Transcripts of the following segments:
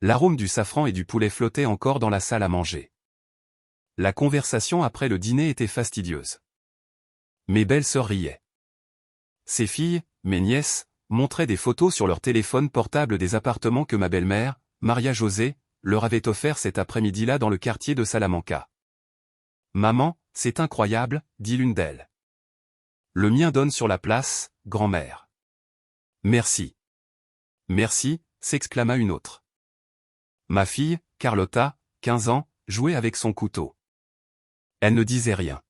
L'arôme du safran et du poulet flottait encore dans la salle à manger. La conversation après le dîner était fastidieuse. Mes belles-sœurs riaient. Ces filles, mes nièces, montraient des photos sur leur téléphone portable des appartements que ma belle-mère, Maria José, leur avait offerts cet après-midi-là dans le quartier de Salamanca. « Maman, c'est incroyable », dit l'une d'elles. « Le mien donne sur la place, grand-mère. »« Merci. »« Merci », s'exclama une autre. Ma fille, Carlotta, 15 ans, jouait avec son couteau. Elle ne disait rien.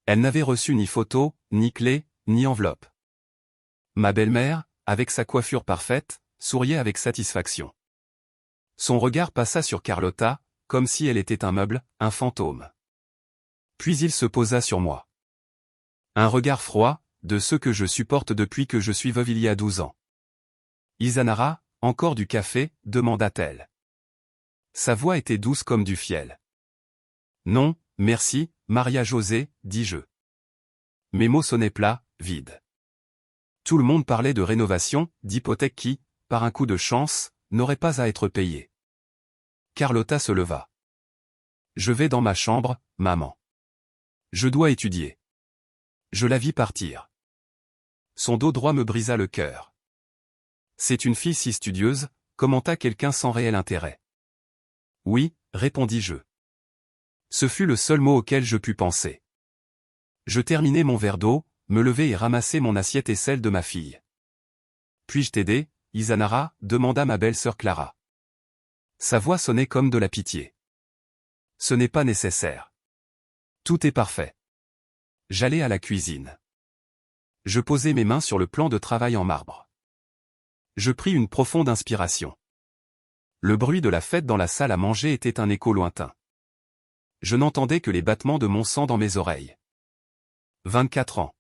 Elle n'avait reçu ni photo, ni clé, ni enveloppe. Ma belle-mère, avec sa coiffure parfaite, souriait avec satisfaction. Son regard passa sur Carlotta, comme si elle était un meuble, un fantôme. Puis il se posa sur moi. Un regard froid, de ceux que je supporte depuis que je suis veuve il y a 12 ans. « Isanara, encore du café ?» demanda-t-elle. Sa voix était douce comme du fiel. « Non, merci, Maria José, dis-je. » Mes mots sonnaient plats, vides. Tout le monde parlait de rénovation, d'hypothèque qui, par un coup de chance, n'aurait pas à être payée. Carlotta se leva. « Je vais dans ma chambre, maman. Je dois étudier. » Je la vis partir. Son dos droit me brisa le cœur. C'est une fille si studieuse, commenta quelqu'un sans réel intérêt. Oui, répondis-je. Ce fut le seul mot auquel je pus penser. Je terminai mon verre d'eau, me levai et ramassai mon assiette et celle de ma fille. Puis-je t'aider, Isanara, demanda ma belle-sœur Clara. Sa voix sonnait comme de la pitié. Ce n'est pas nécessaire. Tout est parfait. J'allai à la cuisine. Je posai mes mains sur le plan de travail en marbre. Je pris une profonde inspiration. Le bruit de la fête dans la salle à manger était un écho lointain. Je n'entendais que les battements de mon sang dans mes oreilles. 24 ans.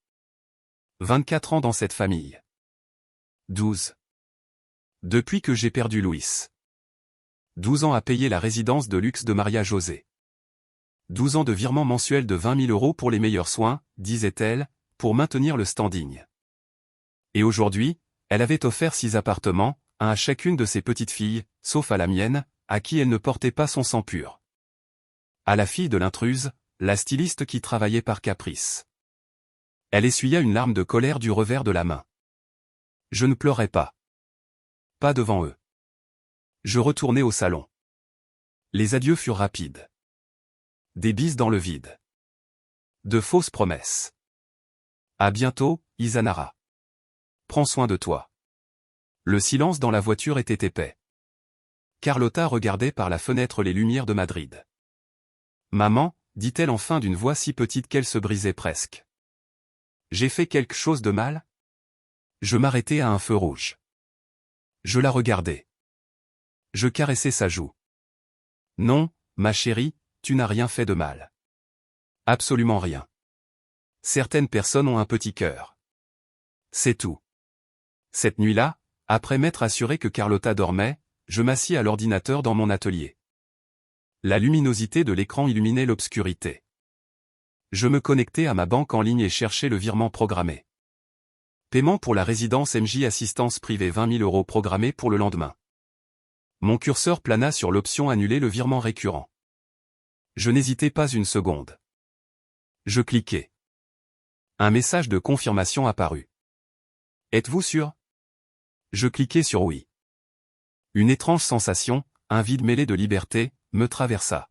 24 ans dans cette famille. 12. Depuis que j'ai perdu Louis. 12 ans à payer la résidence de luxe de Maria José. 12 ans de virement mensuel de 20 000 € pour les meilleurs soins, disait-elle, pour maintenir le standing. Et aujourd'hui, elle avait offert 6 appartements, un à chacune de ses petites filles, sauf à la mienne, à qui elle ne portait pas son sang pur. À la fille de l'intruse, la styliste qui travaillait par caprice. Elle essuya une larme de colère du revers de la main. Je ne pleurais pas. Pas devant eux. Je retournai au salon. Les adieux furent rapides. Des bises dans le vide. De fausses promesses. À bientôt, Isanara. Prends soin de toi. Le silence dans la voiture était épais. Carlotta regardait par la fenêtre les lumières de Madrid. Maman, dit-elle enfin d'une voix si petite qu'elle se brisait presque. J'ai fait quelque chose de mal? Je m'arrêtai à un feu rouge. Je la regardai. Je caressai sa joue. Non, ma chérie, tu n'as rien fait de mal. Absolument rien. Certaines personnes ont un petit cœur. C'est tout. Cette nuit-là, après m'être assuré que Carlotta dormait, je m'assis à l'ordinateur dans mon atelier. La luminosité de l'écran illuminait l'obscurité. Je me connectai à ma banque en ligne et cherchai le virement programmé. Paiement pour la résidence MJ Assistance Privée 20 000 € programmé pour le lendemain. Mon curseur plana sur l'option Annuler le virement récurrent. Je n'hésitai pas une seconde. Je cliquai. Un message de confirmation apparut. Êtes-vous sûr? Je cliquai sur oui. Une étrange sensation, un vide mêlé de liberté, me traversa.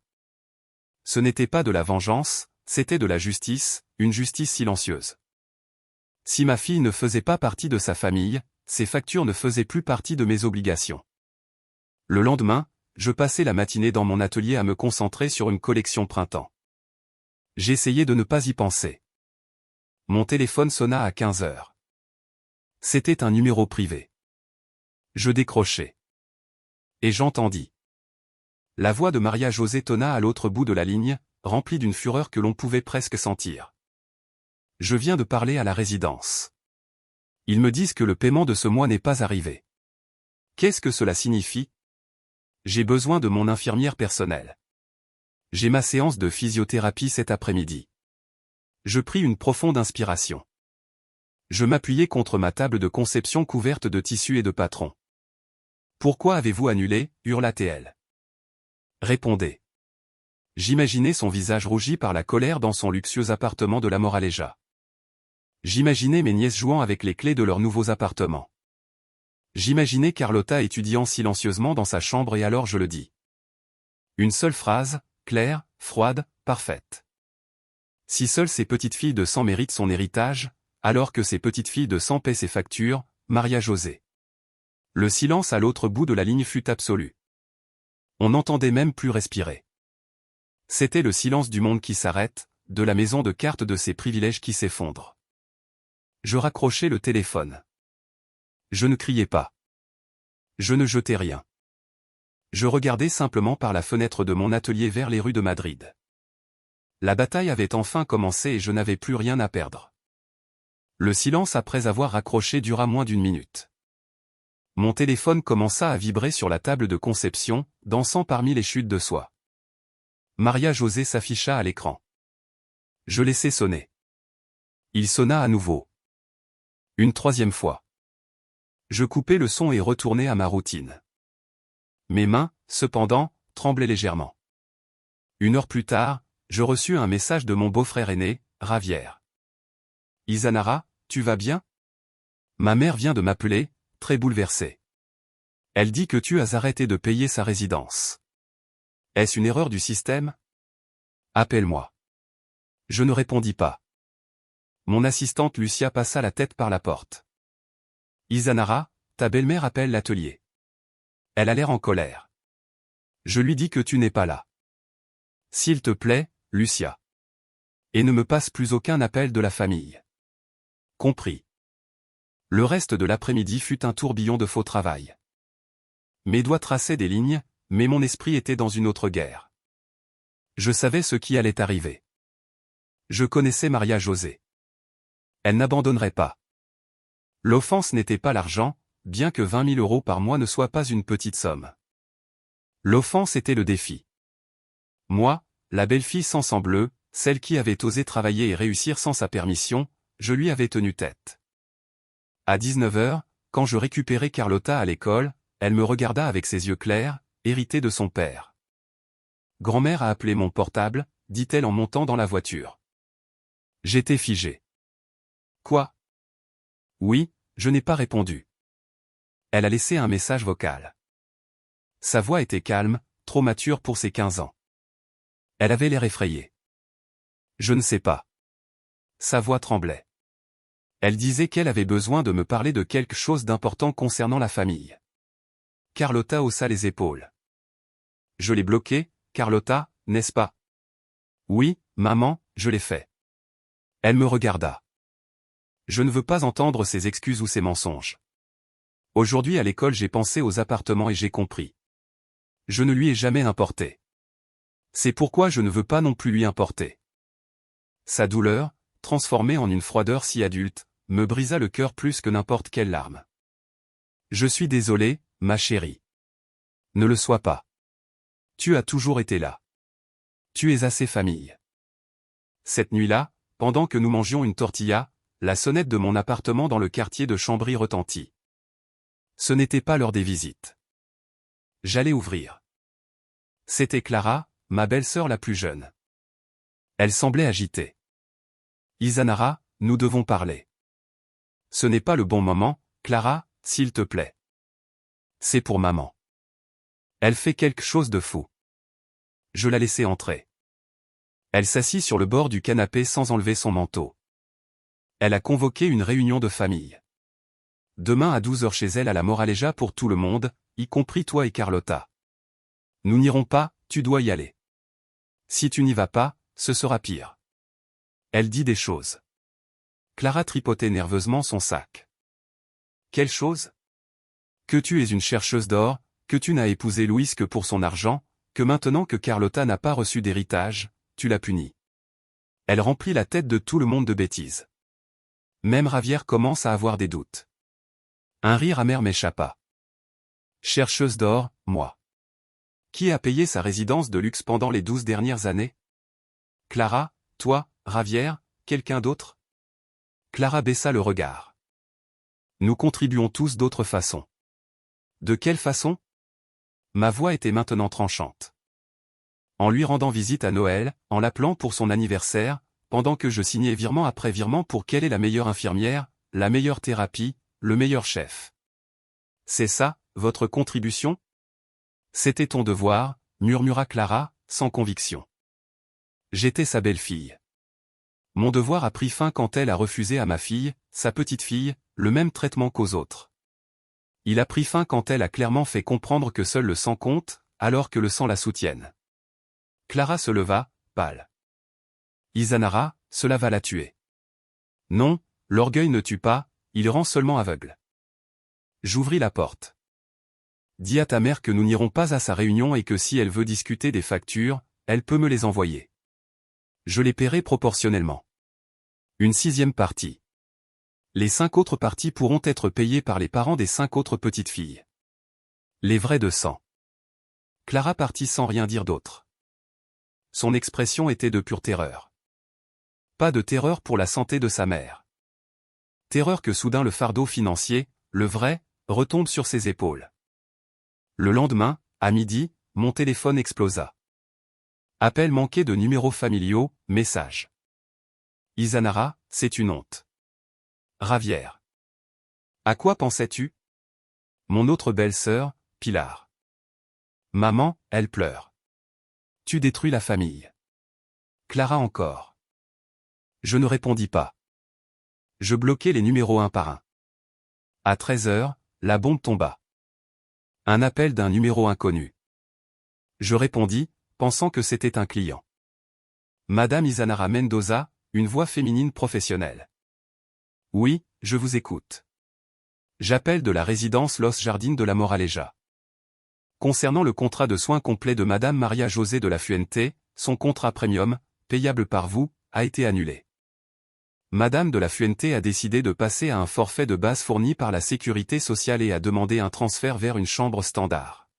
Ce n'était pas de la vengeance, c'était de la justice, une justice silencieuse. Si ma fille ne faisait pas partie de sa famille, ses factures ne faisaient plus partie de mes obligations. Le lendemain, je passai la matinée dans mon atelier à me concentrer sur une collection printemps. J'essayais de ne pas y penser. Mon téléphone sonna à 15 heures. C'était un numéro privé. Je décrochai. Et j'entendis. La voix de Maria José tonna à l'autre bout de la ligne, remplie d'une fureur que l'on pouvait presque sentir. Je viens de parler à la résidence. Ils me disent que le paiement de ce mois n'est pas arrivé. Qu'est-ce que cela signifie? J'ai besoin de mon infirmière personnelle. J'ai ma séance de physiothérapie cet après-midi. Je pris une profonde inspiration. Je m'appuyai contre ma table de conception couverte de tissus et de patrons. Pourquoi avez-vous annulé, hurla-t-elle. Répondez. J'imaginais son visage rougi par la colère dans son luxueux appartement de la Moraleja. J'imaginais mes nièces jouant avec les clés de leurs nouveaux appartements. J'imaginais Carlotta étudiant silencieusement dans sa chambre et alors je le dis. Une seule phrase, claire, froide, parfaite. Si seules ces petites filles de sang méritent son héritage, alors que ces petites filles de sang paient ses factures, Maria José. Le silence à l'autre bout de la ligne fut absolu. On n'entendait même plus respirer. C'était le silence du monde qui s'arrête, de la maison de cartes de ses privilèges qui s'effondre. Je raccrochai le téléphone. Je ne criais pas. Je ne jetais rien. Je regardais simplement par la fenêtre de mon atelier vers les rues de Madrid. La bataille avait enfin commencé et je n'avais plus rien à perdre. Le silence après avoir raccroché dura moins d'une minute. Mon téléphone commença à vibrer sur la table de conception, dansant parmi les chutes de soie. Maria José s'afficha à l'écran. Je laissai sonner. Il sonna à nouveau. Une troisième fois. Je coupai le son et retournai à ma routine. Mes mains, cependant, tremblaient légèrement. 1 heure plus tard, je reçus un message de mon beau-frère aîné, Javier. Isanara, tu vas bien? Ma mère vient de m'appeler, très bouleversée. Elle dit que tu as arrêté de payer sa résidence. Est-ce une erreur du système? Appelle-moi. Je ne répondis pas. Mon assistante Lucia passa la tête par la porte. Isanara, ta belle-mère appelle l'atelier. Elle a l'air en colère. Je lui dis que tu n'es pas là. S'il te plaît, Lucia. Et ne me passe plus aucun appel de la famille. Compris. Le reste de l'après-midi fut un tourbillon de faux travail. Mes doigts traçaient des lignes, mais mon esprit était dans une autre guerre. Je savais ce qui allait arriver. Je connaissais Maria José. Elle n'abandonnerait pas. L'offense n'était pas l'argent, bien que 20 000 € par mois ne soit pas une petite somme. L'offense était le défi. Moi, la belle-fille sans sang bleu, celle qui avait osé travailler et réussir sans sa permission, je lui avais tenu tête. À 19 h, quand je récupérai Carlotta à l'école, elle me regarda avec ses yeux clairs, hérités de son père. Grand-mère a appelé mon portable, dit-elle en montant dans la voiture. J'étais figé. Quoi? Oui, je n'ai pas répondu. Elle a laissé un message vocal. Sa voix était calme, trop mature pour ses 15 ans. Elle avait l'air effrayée. Je ne sais pas. Sa voix tremblait. Elle disait qu'elle avait besoin de me parler de quelque chose d'important concernant la famille. Carlotta haussa les épaules. Je l'ai bloquée, Carlotta, n'est-ce pas? Oui, maman, je l'ai fait. Elle me regarda. Je ne veux pas entendre ses excuses ou ses mensonges. Aujourd'hui à l'école j'ai pensé aux appartements et j'ai compris. Je ne lui ai jamais importé. C'est pourquoi je ne veux pas non plus lui importer. Sa douleur, transformée en une froideur si adulte, me brisa le cœur plus que n'importe quelle larme. Je suis désolé, ma chérie. Ne le sois pas. Tu as toujours été là. Tu es assez famille. Cette nuit-là, pendant que nous mangions une tortilla, la sonnette de mon appartement dans le quartier de Chambry retentit. Ce n'était pas l'heure des visites. J'allais ouvrir. C'était Clara, ma belle-sœur la plus jeune. Elle semblait agitée. Isanara, nous devons parler. Ce n'est pas le bon moment, Clara, s'il te plaît. C'est pour maman. Elle fait quelque chose de fou. Je la laissai entrer. Elle s'assit sur le bord du canapé sans enlever son manteau. Elle a convoqué une réunion de famille. Demain à 12 h chez elle à la Moraleja pour tout le monde, y compris toi et Carlotta. Nous n'irons pas, tu dois y aller. Si tu n'y vas pas, ce sera pire. Elle dit des choses. Clara tripotait nerveusement son sac. Quelle chose? Que tu es une chercheuse d'or, que tu n'as épousé Louise que pour son argent, que maintenant que Carlotta n'a pas reçu d'héritage, tu l'as punie. Elle remplit la tête de tout le monde de bêtises. Même Javier commence à avoir des doutes. Un rire amer m'échappa. Chercheuse d'or, moi. Qui a payé sa résidence de luxe pendant les 12 dernières années? Clara, toi, Javier, quelqu'un d'autre? Clara baissa le regard. Nous contribuons tous d'autre façon. De quelle façon? Ma voix était maintenant tranchante. En lui rendant visite à Noël, en l'appelant pour son anniversaire, pendant que je signais virement après virement pour quelle est la meilleure infirmière, la meilleure thérapie, le meilleur chef. C'est ça, votre contribution? C'était ton devoir, murmura Clara, sans conviction. J'étais sa belle-fille. Mon devoir a pris fin quand elle a refusé à ma fille, sa petite-fille, le même traitement qu'aux autres. Il a pris fin quand elle a clairement fait comprendre que seul le sang compte, alors que le sang la soutienne. Clara se leva, pâle. Izanara, cela va la tuer. Non, l'orgueil ne tue pas, il rend seulement aveugle. J'ouvris la porte. Dis à ta mère que nous n'irons pas à sa réunion et que si elle veut discuter des factures, elle peut me les envoyer. Je les paierai proportionnellement. Une 6e partie. Les 5 autres parties pourront être payées par les parents des 5 autres petites filles. Les vrais de sang. Clara partit sans rien dire d'autre. Son expression était de pure terreur. Pas de terreur pour la santé de sa mère. Terreur que soudain le fardeau financier, le vrai, retombe sur ses épaules. Le lendemain, à midi, mon téléphone explosa. Appel manqué de numéros familiaux, message. Izanara, c'est une honte. Ravière. À quoi pensais-tu? Mon autre belle-sœur, Pilar. Maman, elle pleure. Tu détruis la famille. Clara encore. Je ne répondis pas. Je bloquai les numéros un par un. À 13h, la bombe tomba. Un appel d'un numéro inconnu. Je répondis, pensant que c'était un client. Madame Izanara Mendoza, une voix féminine professionnelle. Oui, je vous écoute. J'appelle de la résidence Los Jardines de la Moraleja. Concernant le contrat de soins complet de Madame Maria José de la Fuente, son contrat premium, payable par vous, a été annulé. Madame de la Fuente a décidé de passer à un forfait de base fourni par la Sécurité sociale et a demandé un transfert vers une chambre standard.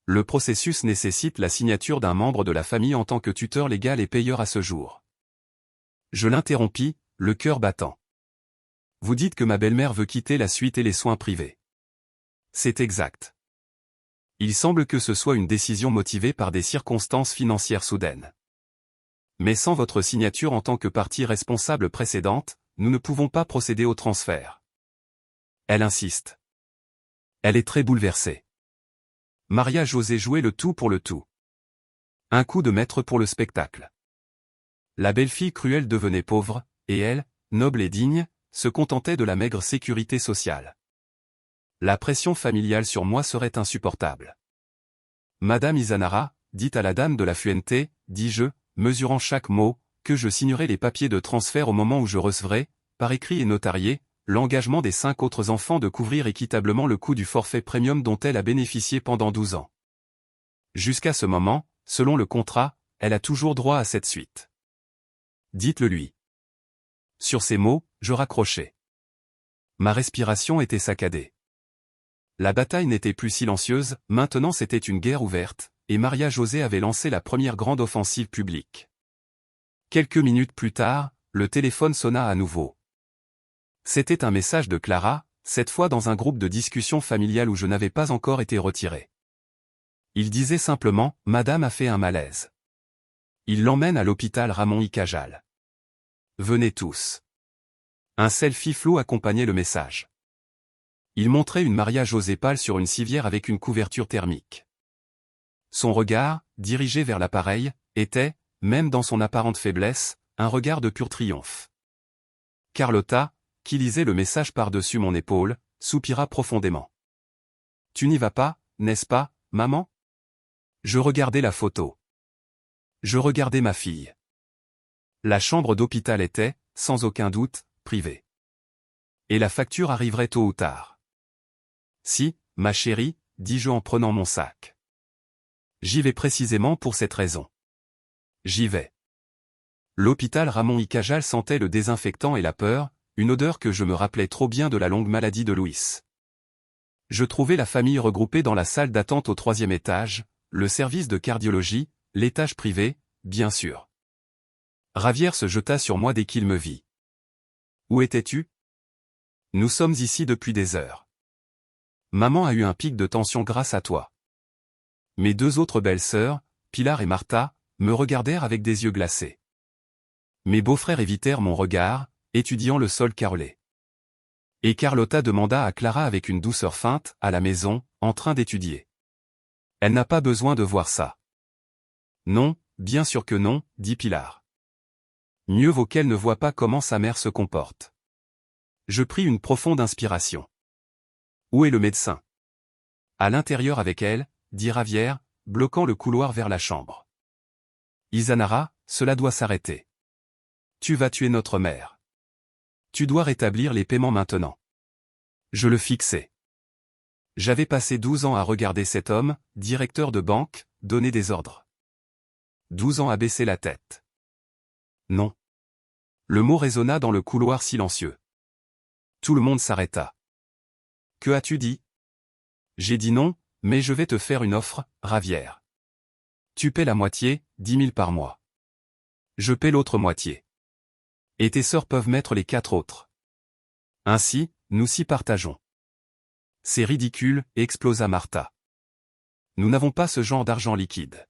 Le processus nécessite la signature d'un membre de la famille en tant que tuteur légal et payeur à ce jour. Je l'interrompis, le cœur battant. Vous dites que ma belle-mère veut quitter la suite et les soins privés. C'est exact. Il semble que ce soit une décision motivée par des circonstances financières soudaines. Mais sans votre signature en tant que partie responsable précédente, nous ne pouvons pas procéder au transfert. Elle insiste. Elle est très bouleversée. Maria José jouait le tout pour le tout. Un coup de maître pour le spectacle. La belle-fille cruelle devenait pauvre, et elle, noble et digne, se contentait de la maigre sécurité sociale. La pression familiale sur moi serait insupportable. Madame Izanara, dit à la dame de la Fuente, dis-je, mesurant chaque mot, que je signerai les papiers de transfert au moment où je recevrai, par écrit et notarié, l'engagement des 5 autres enfants de couvrir équitablement le coût du forfait premium dont elle a bénéficié pendant 12 ans. Jusqu'à ce moment, selon le contrat, elle a toujours droit à cette suite. Dites-le lui. Sur ces mots, je raccrochai. Ma respiration était saccadée. La bataille n'était plus silencieuse, maintenant c'était une guerre ouverte, et Maria José avait lancé la première grande offensive publique. Quelques minutes plus tard, le téléphone sonna à nouveau. C'était un message de Clara, cette fois dans un groupe de discussion familiale où je n'avais pas encore été retiré. Il disait simplement, Madame a fait un malaise. Il l'emmène à l'hôpital Ramon y Cajal. Venez tous. Un selfie flou accompagnait le message. Il montrait une Maria José pâle sur une civière avec une couverture thermique. Son regard, dirigé vers l'appareil, était, même dans son apparente faiblesse, un regard de pur triomphe. Carlotta, qui lisait le message par-dessus mon épaule, soupira profondément. Tu n'y vas pas, n'est-ce pas, maman? Je regardais la photo. Je regardais ma fille. La chambre d'hôpital était, sans aucun doute, privée. Et la facture arriverait tôt ou tard. Si, ma chérie, dis-je en prenant mon sac. J'y vais précisément pour cette raison. J'y vais. L'hôpital Ramon y Cajal sentait le désinfectant et la peur, une odeur que je me rappelais trop bien de la longue maladie de Louis. Je trouvais la famille regroupée dans la salle d'attente au 3e étage, le service de cardiologie, l'étage privé, bien sûr. Ravière se jeta sur moi dès qu'il me vit. Où étais-tu? Nous sommes ici depuis des heures. Maman a eu un pic de tension grâce à toi. Mes deux autres belles-sœurs, Pilar et Martha, me regardèrent avec des yeux glacés. Mes beaux-frères évitèrent mon regard, étudiant le sol carrelé. Et Carlotta demanda à Clara avec une douceur feinte, à la maison, en train d'étudier. Elle n'a pas besoin de voir ça. Non, bien sûr que non, dit Pilar. Mieux vaut qu'elle ne voie pas comment sa mère se comporte. Je pris une profonde inspiration. Où est le médecin? À l'intérieur avec elle, dit Ravière, bloquant le couloir vers la chambre. Izanara, cela doit s'arrêter. Tu vas tuer notre mère. Tu dois rétablir les paiements maintenant. Je le fixais. J'avais passé 12 ans à regarder cet homme, directeur de banque, donner des ordres. 12 ans à baisser la tête. Non. Le mot résonna dans le couloir silencieux. Tout le monde s'arrêta. Que as-tu dit? J'ai dit non, mais je vais te faire une offre, Ravière. Tu paies la moitié, 10 000 par mois. Je paie l'autre moitié. Et tes sœurs peuvent mettre les 4 autres. Ainsi, nous s'y partageons. C'est ridicule, explosa Martha. Nous n'avons pas ce genre d'argent liquide.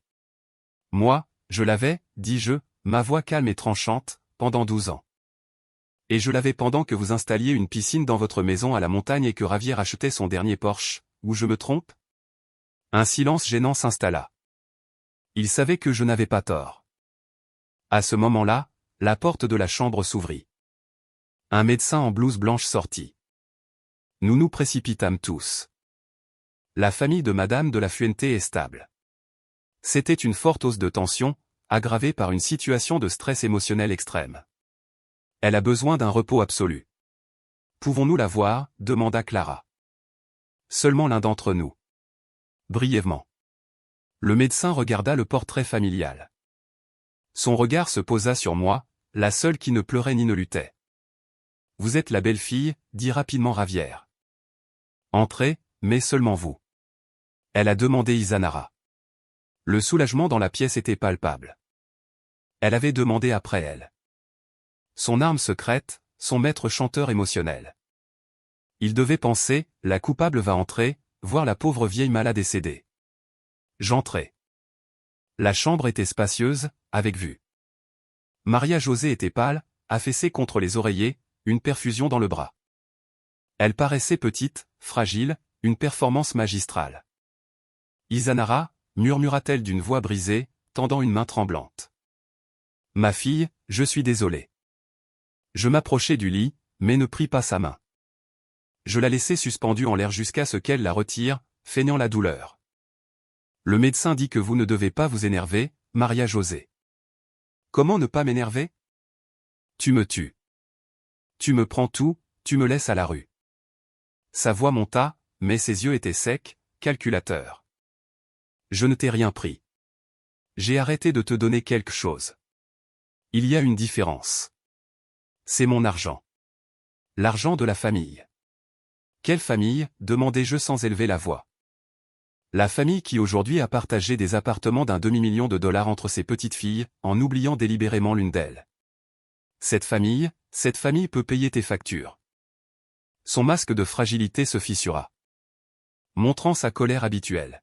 Moi, je l'avais, dis-je, ma voix calme et tranchante, pendant 12 ans. Et je l'avais pendant que vous installiez une piscine dans votre maison à la montagne et que Ravière achetait son dernier Porsche, ou je me trompe? Un silence gênant s'installa. Il savait que je n'avais pas tort. À ce moment-là, la porte de la chambre s'ouvrit. Un médecin en blouse blanche sortit. Nous nous précipitâmes tous. La famille de Madame de la Fuente est stable. C'était une forte hausse de tension, aggravée par une situation de stress émotionnel extrême. Elle a besoin d'un repos absolu. Pouvons-nous la voir? Demanda Clara. Seulement l'un d'entre nous. Brièvement. Le médecin regarda le portrait familial. Son regard se posa sur moi, la seule qui ne pleurait ni ne luttait. Vous êtes la belle-fille, dit rapidement Ravière. Entrez, mais seulement vous. Elle a demandé Izanara. Le soulagement dans la pièce était palpable. Elle avait demandé après elle. Son arme secrète, son maître chanteur émotionnel. Il devait penser, la coupable va entrer, voir la pauvre vieille malade et céder. J'entrai. La chambre était spacieuse, avec vue. Maria-Josée était pâle, affaissée contre les oreillers, une perfusion dans le bras. Elle paraissait petite, fragile, une performance magistrale. Izanara, murmura-t-elle d'une voix brisée, tendant une main tremblante. Ma fille, je suis désolé. Je m'approchai du lit, mais ne pris pas sa main. Je la laissai suspendue en l'air jusqu'à ce qu'elle la retire, feignant la douleur. Le médecin dit que vous ne devez pas vous énerver, Maria-Josée. Comment ne pas m'énerver? Tu me tues. Tu me prends tout, tu me laisses à la rue. Sa voix monta, mais ses yeux étaient secs, calculateurs. Je ne t'ai rien pris. J'ai arrêté de te donner quelque chose. Il y a une différence. C'est mon argent. L'argent de la famille. Quelle famille? Demandai-je sans élever la voix. La famille qui aujourd'hui a partagé des appartements d'un demi-million de dollars entre ses petites filles, en oubliant délibérément l'une d'elles. Cette famille peut payer tes factures. Son masque de fragilité se fissura, montrant sa colère habituelle.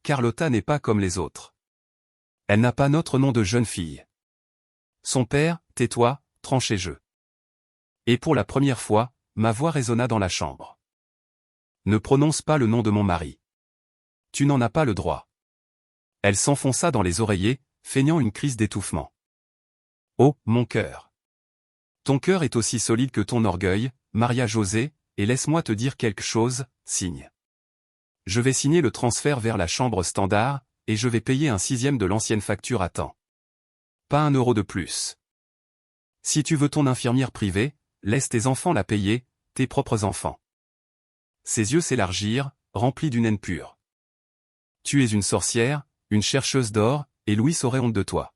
Carlotta n'est pas comme les autres. Elle n'a pas notre nom de jeune fille. Son père, tais-toi, tranchai-je. Et pour la première fois, ma voix résonna dans la chambre. Ne prononce pas le nom de mon mari. Tu n'en as pas le droit. Elle s'enfonça dans les oreillers, feignant une crise d'étouffement. Oh, mon cœur. Ton cœur est aussi solide que ton orgueil, Maria-Josée, et laisse-moi te dire quelque chose, signe. Je vais signer le transfert vers la chambre standard, et je vais payer un 6e de l'ancienne facture à temps. Pas un euro de plus. Si tu veux ton infirmière privée, laisse tes enfants la payer, tes propres enfants. Ses yeux s'élargirent, remplis d'une haine pure. Tu es une sorcière, une chercheuse d'or, et Louis aurait honte de toi.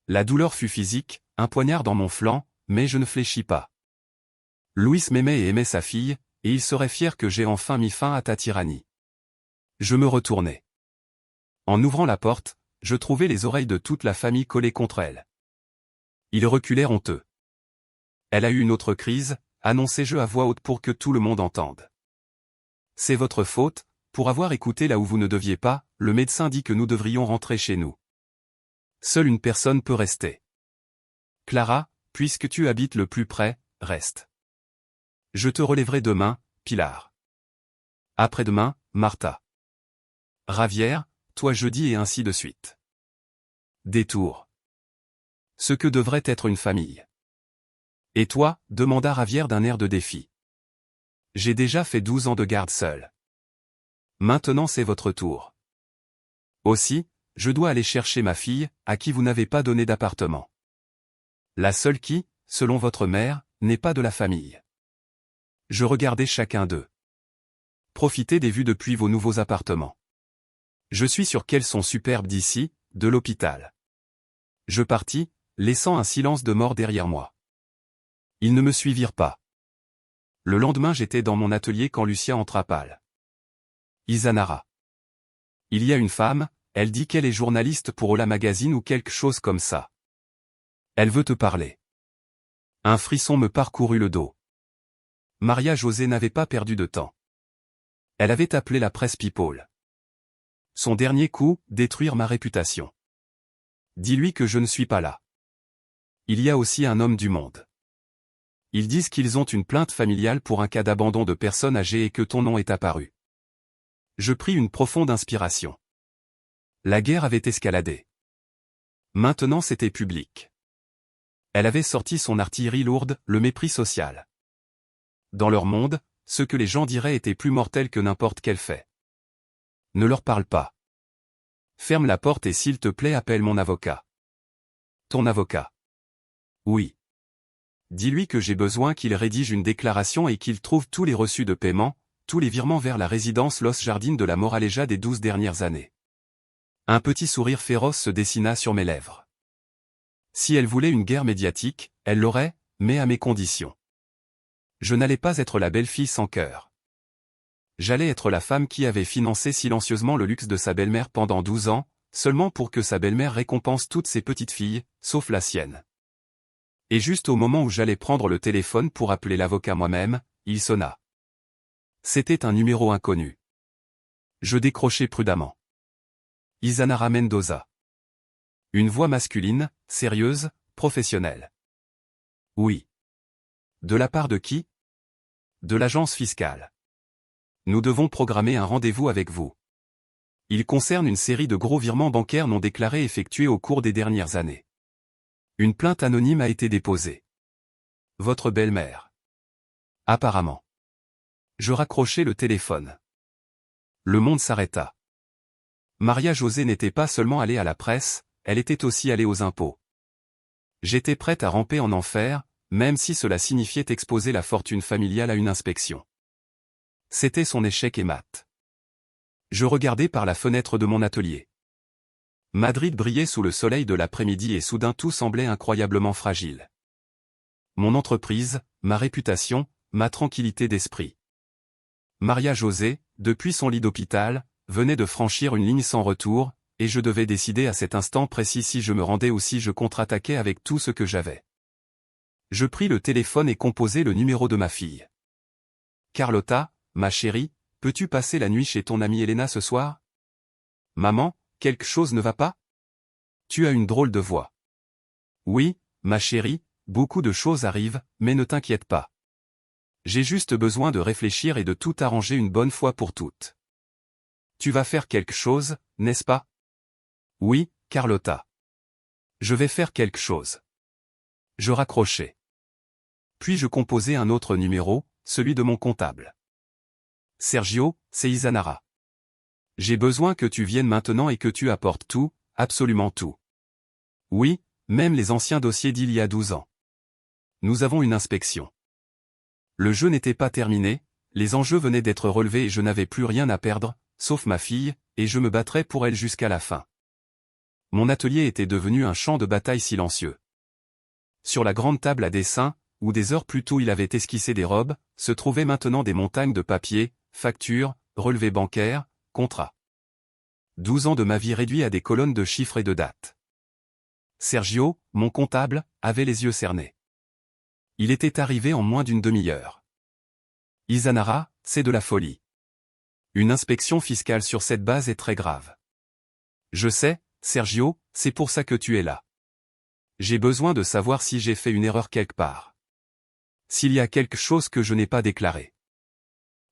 La douleur fut physique, un poignard dans mon flanc, mais je ne fléchis pas. Louis m'aimait et aimait sa fille, et il serait fier que j'ai enfin mis fin à ta tyrannie. Je me retournai. En ouvrant la porte, je trouvai les oreilles de toute la famille collées contre elle. Ils reculèrent honteux. Elle a eu une autre crise, annonçai-je à voix haute pour que tout le monde entende. C'est votre faute, pour avoir écouté là où vous ne deviez pas, le médecin dit que nous devrions rentrer chez nous. Seule une personne peut rester. Clara, puisque tu habites le plus près, reste. Je te relèverai demain, Pilar. Après-demain, Martha. Ravière, toi jeudi et ainsi de suite. Détour. Ce que devrait être une famille. Et toi, demanda Ravière d'un air de défi. J'ai déjà fait 12 ans de garde seule. Maintenant c'est votre tour. Aussi, je dois aller chercher ma fille, à qui vous n'avez pas donné d'appartement. La seule qui, selon votre mère, n'est pas de la famille. Je regardais chacun d'eux. Profitez des vues depuis vos nouveaux appartements. Je suis sûr qu'elles sont superbes d'ici, de l'hôpital. Je partis, laissant un silence de mort derrière moi. Ils ne me suivirent pas. Le lendemain j'étais dans mon atelier quand Lucia entra pâle. Izanara. Il y a une femme, elle dit qu'elle est journaliste pour Ola Magazine ou quelque chose comme ça. Elle veut te parler. Un frisson me parcourut le dos. Maria José n'avait pas perdu de temps. Elle avait appelé la presse People. Son dernier coup, détruire ma réputation. Dis-lui que je ne suis pas là. Il y a aussi un homme du monde. Ils disent qu'ils ont une plainte familiale pour un cas d'abandon de personnes âgées et que ton nom est apparu. Je pris une profonde inspiration. La guerre avait escaladé. Maintenant c'était public. Elle avait sorti son artillerie lourde, le mépris social. Dans leur monde, ce que les gens diraient était plus mortel que n'importe quel fait. Ne leur parle pas. Ferme la porte et s'il te plaît appelle mon avocat. Ton avocat. Oui. Dis-lui que j'ai besoin qu'il rédige une déclaration et qu'il trouve tous les reçus de paiement, tous les virements vers la résidence Los Jardines de la Moraleja des 12 dernières années. Un petit sourire féroce se dessina sur mes lèvres. Si elle voulait une guerre médiatique, elle l'aurait, mais à mes conditions. Je n'allais pas être la belle-fille sans cœur. J'allais être la femme qui avait financé silencieusement le luxe de sa belle-mère pendant 12 ans, seulement pour que sa belle-mère récompense toutes ses petites filles, sauf la sienne. Et juste au moment où j'allais prendre le téléphone pour appeler l'avocat moi-même, il sonna. C'était un numéro inconnu. Je décrochai prudemment. Izanara Mendoza. Une voix masculine, sérieuse, professionnelle. Oui. De la part de qui? De l'agence fiscale. Nous devons programmer un rendez-vous avec vous. Il concerne une série de gros virements bancaires non déclarés effectués au cours des dernières années. Une plainte anonyme a été déposée. Votre belle-mère. Apparemment. Je raccrochai le téléphone. Le monde s'arrêta. Maria José n'était pas seulement allée à la presse, elle était aussi allée aux impôts. J'étais prête à ramper en enfer, même si cela signifiait exposer la fortune familiale à une inspection. C'était son échec et mat. Je regardais par la fenêtre de mon atelier. Madrid brillait sous le soleil de l'après-midi et soudain tout semblait incroyablement fragile. Mon entreprise, ma réputation, ma tranquillité d'esprit. Maria José, depuis son lit d'hôpital, venait de franchir une ligne sans retour, et je devais décider à cet instant précis si je me rendais ou si je contre-attaquais avec tout ce que j'avais. Je pris le téléphone et composai le numéro de ma fille. Carlotta, ma chérie, peux-tu passer la nuit chez ton amie Elena ce soir? Maman, quelque chose ne va pas? Tu as une drôle de voix. Oui, ma chérie, beaucoup de choses arrivent, mais ne t'inquiète pas. J'ai juste besoin de réfléchir et de tout arranger une bonne fois pour toutes. Tu vas faire quelque chose, n'est-ce pas? Oui, Carlotta. Je vais faire quelque chose. Je raccrochai. Puis je composai un autre numéro, celui de mon comptable. Sergio, c'est Izanara. J'ai besoin que tu viennes maintenant et que tu apportes tout, absolument tout. Oui, même les anciens dossiers d'il y a 12 ans. Nous avons une inspection. Le jeu n'était pas terminé, les enjeux venaient d'être relevés et je n'avais plus rien à perdre, sauf ma fille, et je me battrais pour elle jusqu'à la fin. Mon atelier était devenu un champ de bataille silencieux. Sur la grande table à dessin, où des heures plus tôt il avait esquissé des robes, se trouvaient maintenant des montagnes de papier, factures, relevés bancaires, contrats. 12 ans de ma vie réduits à des colonnes de chiffres et de dates. Sergio, mon comptable, avait les yeux cernés. Il était arrivé en moins d'une demi-heure. Izanara, c'est de la folie. Une inspection fiscale sur cette base est très grave. Je sais, Sergio, c'est pour ça que tu es là. J'ai besoin de savoir si j'ai fait une erreur quelque part. S'il y a quelque chose que je n'ai pas déclaré.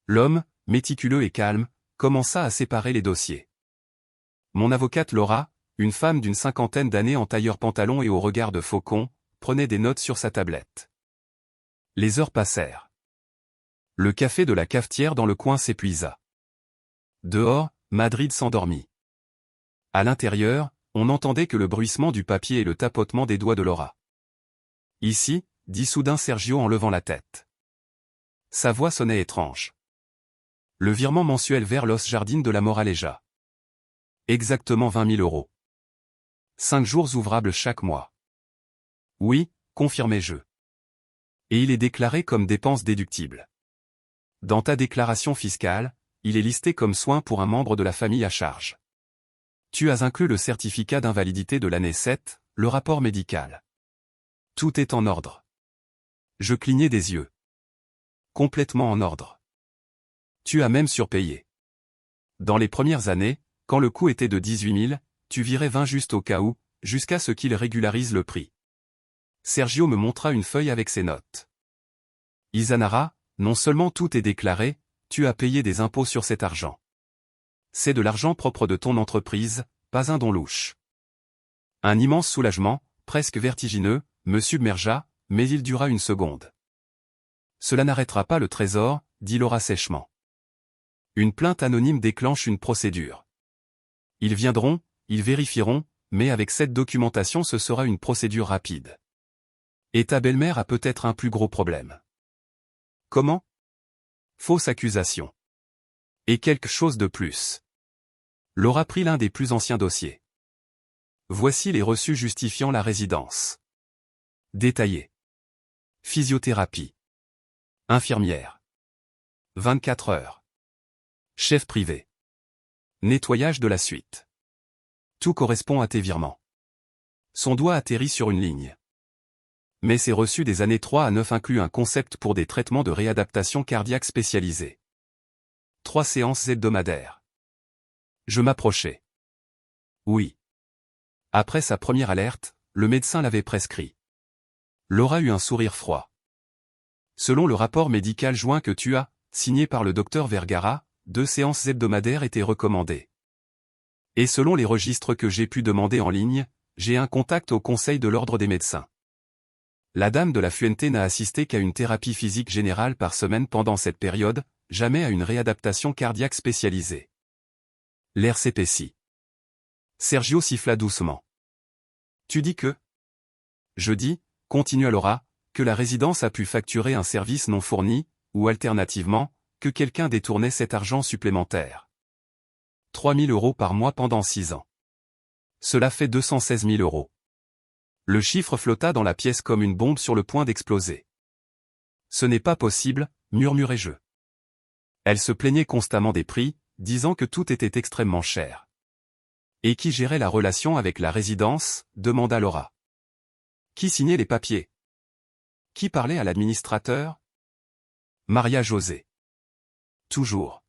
L'homme, méticuleux et calme, commença à séparer les dossiers. Mon avocate Laura, une femme d'une cinquantaine d'années en tailleur-pantalon et au regard de faucon, prenait des notes sur sa tablette. Les heures passèrent. Le café de la cafetière dans le coin s'épuisa. Dehors, Madrid s'endormit. À l'intérieur, on n'entendait que le bruissement du papier et le tapotement des doigts de Laura. Ici, dit soudain Sergio en levant la tête. Sa voix sonnait étrange. Le virement mensuel vers Los Jardines de la Moraleja. Exactement 20 000 €. 5 jours ouvrables chaque mois. Oui, confirmai-je. Et il est déclaré comme dépense déductible. Dans ta déclaration fiscale, il est listé comme soin pour un membre de la famille à charge. Tu as inclus le certificat d'invalidité de l'année 7, le rapport médical. Tout est en ordre. Je clignai des yeux. Complètement en ordre. Tu as même surpayé. Dans les premières années, quand le coût était de 18 000, tu virais 20 juste au cas où, jusqu'à ce qu'il régularise le prix. Sergio me montra une feuille avec ses notes. Izanara, non seulement tout est déclaré, tu as payé des impôts sur cet argent. C'est de l'argent propre de ton entreprise, pas un don louche. Un immense soulagement, presque vertigineux, me submergea, mais il dura une seconde. Cela n'arrêtera pas le trésor, dit Laura sèchement. Une plainte anonyme déclenche une procédure. Ils viendront, ils vérifieront, mais avec cette documentation ce sera une procédure rapide. Et ta belle-mère a peut-être un plus gros problème. Comment? Fausse accusation. Et quelque chose de plus. Laura prit l'un des plus anciens dossiers. Voici les reçus justifiant la résidence. Détaillé. Physiothérapie. Infirmière. 24 heures. Chef privé. Nettoyage de la suite. Tout correspond à tes virements. Son doigt atterrit sur une ligne. Mais ces reçus des années 3 à 9 incluent un concept pour des traitements de réadaptation cardiaque spécialisés. 3 séances hebdomadaires. Je m'approchai. Oui. Après sa première alerte, le médecin l'avait prescrit. Laura eut un sourire froid. Selon le rapport médical joint que tu as, signé par le docteur Vergara, 2 séances hebdomadaires étaient recommandées. Et selon les registres que j'ai pu demander en ligne, j'ai un contact au Conseil de l'Ordre des médecins. La dame de la Fuente n'a assisté qu'à une thérapie physique générale par semaine pendant cette période, jamais à une réadaptation cardiaque spécialisée. L'air s'épaissit. Sergio siffla doucement. Tu dis que? Je dis, continua Laura, que la résidence a pu facturer un service non fourni, ou alternativement, que quelqu'un détournait cet argent supplémentaire. 3 000 € par mois pendant 6 ans. Cela fait 216 000 €. Le chiffre flotta dans la pièce comme une bombe sur le point d'exploser. Ce n'est pas possible, murmurai-je. Elle se plaignait constamment des prix, disant que tout était extrêmement cher. Et qui gérait la relation avec la résidence, demanda Laura. Qui signait les papiers? Qui parlait à l'administrateur? Maria José. Toujours.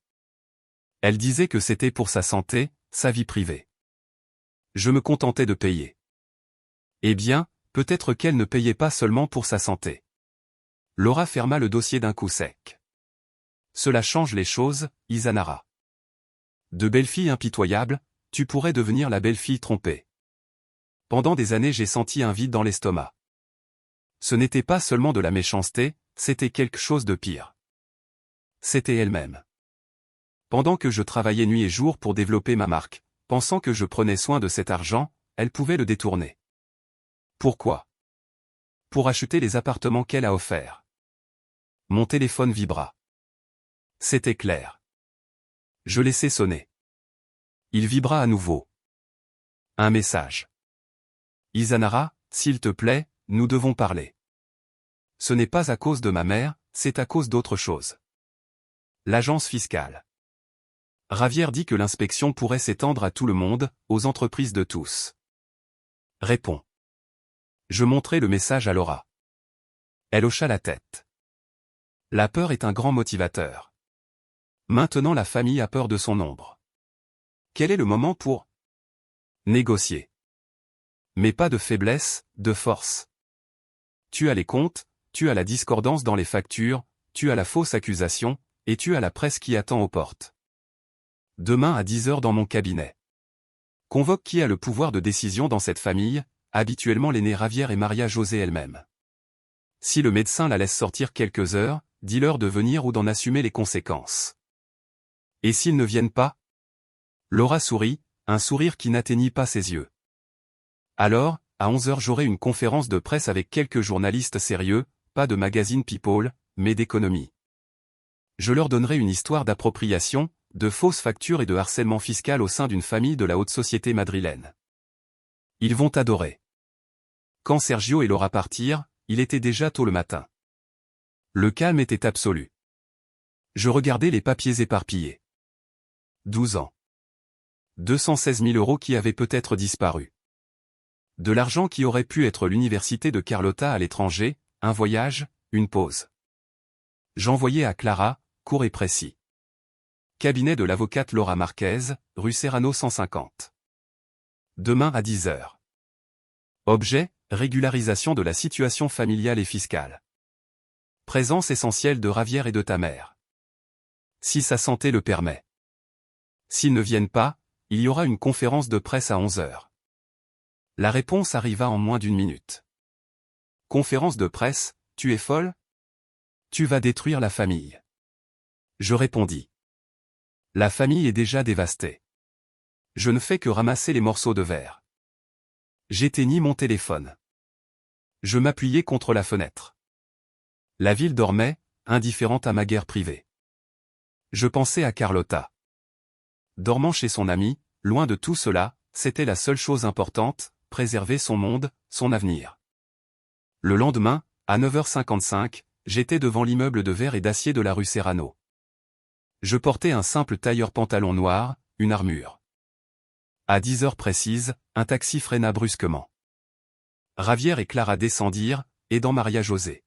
Elle disait que c'était pour sa santé, sa vie privée. Je me contentais de payer. Eh bien, peut-être qu'elle ne payait pas seulement pour sa santé. Laura ferma le dossier d'un coup sec. Cela change les choses, Izanara. De belle-fille impitoyable, tu pourrais devenir la belle-fille trompée. Pendant des années j'ai senti un vide dans l'estomac. Ce n'était pas seulement de la méchanceté, c'était quelque chose de pire. C'était elle-même. Pendant que je travaillais nuit et jour pour développer ma marque, pensant que je prenais soin de cet argent, elle pouvait le détourner. Pourquoi? Pour acheter les appartements qu'elle a offerts. Mon téléphone vibra. C'était clair. Je laissai sonner. Il vibra à nouveau. Un message. Izanara, s'il te plaît, nous devons parler. Ce n'est pas à cause de ma mère, c'est à cause d'autre chose. L'agence fiscale. Ravière dit que l'inspection pourrait s'étendre à tout le monde, aux entreprises de tous. Réponds. Je montrai le message à Laura. Elle hocha la tête. La peur est un grand motivateur. Maintenant la famille a peur de son ombre. Quel est le moment pour négocier? Mais pas de faiblesse, de force. Tu as les comptes, tu as la discordance dans les factures, tu as la fausse accusation, et tu as la presse qui attend aux portes. Demain à 10 heures dans mon cabinet. Convoque qui a le pouvoir de décision dans cette famille, habituellement l'aînée Ravière et Maria José elle-même. Si le médecin la laisse sortir quelques heures, dis-leur de venir ou d'en assumer les conséquences. Et s'ils ne viennent pas? Laura sourit, un sourire qui n'atteignit pas ses yeux. Alors, à 11 heures j'aurai une conférence de presse avec quelques journalistes sérieux, pas de magazine People, mais d'économie. Je leur donnerai une histoire d'appropriation, de fausses factures et de harcèlement fiscal au sein d'une famille de la haute société madrilène. Ils vont adorer. Quand Sergio et Laura partirent, il était déjà tôt le matin. Le calme était absolu. Je regardais les papiers éparpillés. 12 ans. 216 000 € qui avaient peut-être disparu. De l'argent qui aurait pu être l'université de Carlota à l'étranger, un voyage, une pause. J'envoyais à Clara, court et précis. Cabinet de l'avocate Laura Marquez, rue Serrano 150. Demain à 10 heures. Objet, régularisation de la situation familiale et fiscale. Présence essentielle de Ravière et de ta mère. Si sa santé le permet. S'ils ne viennent pas, il y aura une conférence de presse à 11 heures. La réponse arriva en moins d'une minute. Conférence de presse, tu es folle? Tu vas détruire la famille. Je répondis. La famille est déjà dévastée. Je ne fais que ramasser les morceaux de verre. J'éteignis mon téléphone. Je m'appuyai contre la fenêtre. La ville dormait, indifférente à ma guerre privée. Je pensais à Carlota. Dormant chez son ami, loin de tout cela, c'était la seule chose importante, préserver son monde, son avenir. Le lendemain, à 9h55, j'étais devant l'immeuble de verre et d'acier de la rue Serrano. Je portais un simple tailleur-pantalon noir, une armure. À 10 heures précises, un taxi freina brusquement. Ravière et Clara descendirent, aidant Maria José.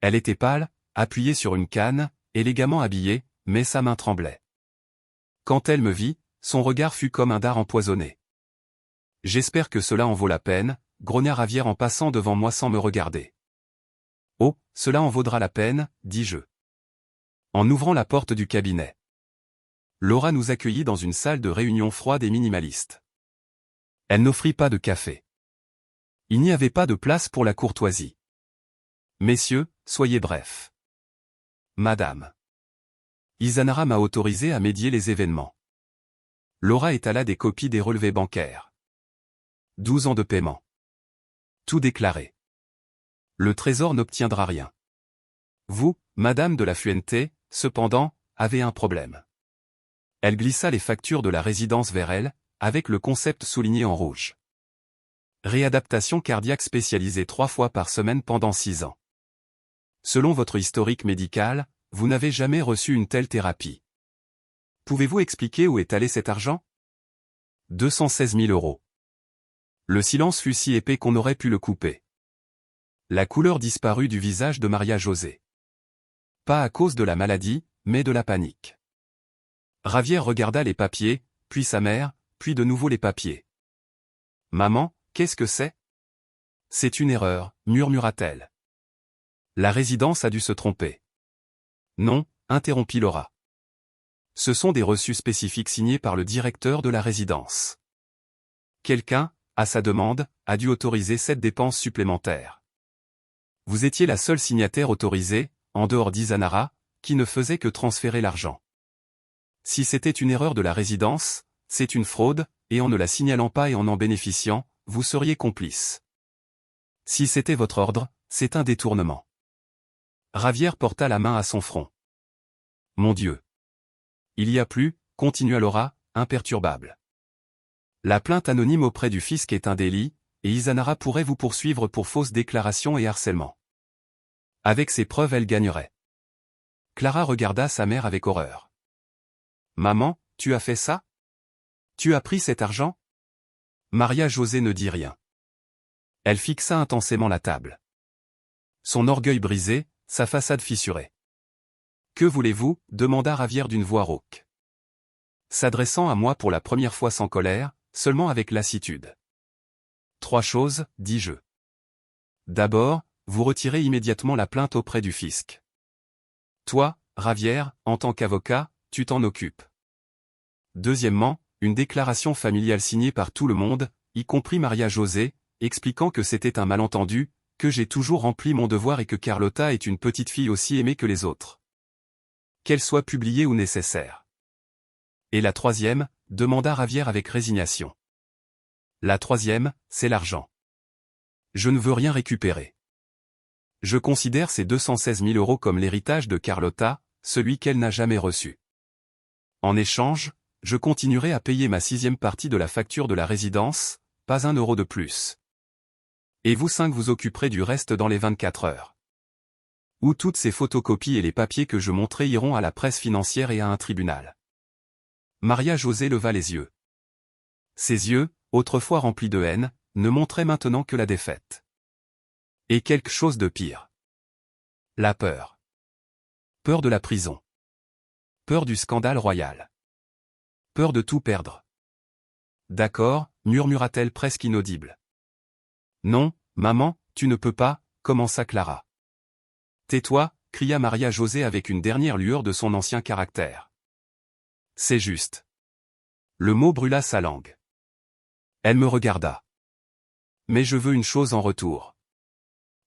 Elle était pâle, appuyée sur une canne, élégamment habillée, mais sa main tremblait. Quand elle me vit, son regard fut comme un dard empoisonné. J'espère que cela en vaut la peine, grogna Ravière en passant devant moi sans me regarder. Oh, cela en vaudra la peine, dis-je. En ouvrant la porte du cabinet. Laura nous accueillit dans une salle de réunion froide et minimaliste. Elle n'offrit pas de café. Il n'y avait pas de place pour la courtoisie. Messieurs, soyez brefs. Madame. Izanara m'a autorisé à médier les événements. Laura étala des copies des relevés bancaires. 12 ans de paiement. Tout déclaré. Le trésor n'obtiendra rien. Vous, Madame de la Fuente, cependant, avez un problème. Elle glissa les factures de la résidence vers elle, avec le concept souligné en rouge. Réadaptation cardiaque spécialisée 3 fois par semaine pendant 6 ans. Selon votre historique médical, vous n'avez jamais reçu une telle thérapie. Pouvez-vous expliquer où est allé cet argent? 216 000 €. Le silence fut si épais qu'on aurait pu le couper. La couleur disparut du visage de Maria José. Pas à cause de la maladie, mais de la panique. Ravière regarda les papiers, puis sa mère, puis de nouveau les papiers. « Maman, qu'est-ce que c'est? » « C'est une erreur, murmura-t-elle. La résidence a dû se tromper. »« Non, » interrompit Laura. « Ce sont des reçus spécifiques signés par le directeur de la résidence. Quelqu'un, à sa demande, a dû autoriser cette dépense supplémentaire. Vous étiez la seule signataire autorisée, en dehors d'Izanara, qui ne faisait que transférer l'argent. Si c'était une erreur de la résidence, c'est une fraude, et en ne la signalant pas et en bénéficiant, vous seriez complice. Si c'était votre ordre, c'est un détournement. Ravière porta la main à son front. Mon Dieu. Il y a plus, continua Laura, imperturbable. La plainte anonyme auprès du fisc est un délit, et Izanara pourrait vous poursuivre pour fausses déclarations et harcèlement. Avec ces preuves elle gagnerait. Clara regarda sa mère avec horreur. Maman, tu as fait ça? Tu as pris cet argent? Maria José ne dit rien. Elle fixa intensément la table. Son orgueil brisé, sa façade fissurée. Que voulez-vous, demanda Ravière d'une voix rauque. S'adressant à moi pour la première fois sans colère, seulement avec lassitude. 3 choses, dis-je. D'abord, vous retirez immédiatement la plainte auprès du fisc. Toi, Ravière, en tant qu'avocat, tu t'en occupes. Deuxièmement, une déclaration familiale signée par tout le monde, y compris Maria-José, expliquant que c'était un malentendu, que j'ai toujours rempli mon devoir et que Carlotta est une petite fille aussi aimée que les autres. Qu'elle soit publiée ou nécessaire. Et la troisième, demanda Ravière avec résignation. La troisième, c'est l'argent. Je ne veux rien récupérer. Je considère ces 216 000 € comme l'héritage de Carlotta, celui qu'elle n'a jamais reçu. En échange, je continuerai à payer ma 6e partie de la facture de la résidence, pas 1 euro de plus. Et vous 5 vous occuperez du reste dans les 24 heures. Où toutes ces photocopies et les papiers que je montrerai iront à la presse financière et à un tribunal. Maria-José leva les yeux. Ses yeux, autrefois remplis de haine, ne montraient maintenant que la défaite. Et quelque chose de pire. La peur. Peur de la prison. Peur du scandale royal. Peur de tout perdre. D'accord, murmura-t-elle presque inaudible. Non, maman, tu ne peux pas, commença Clara. Tais-toi, cria Maria-José avec une dernière lueur de son ancien caractère. C'est juste. Le mot brûla sa langue. Elle me regarda. Mais je veux une chose en retour.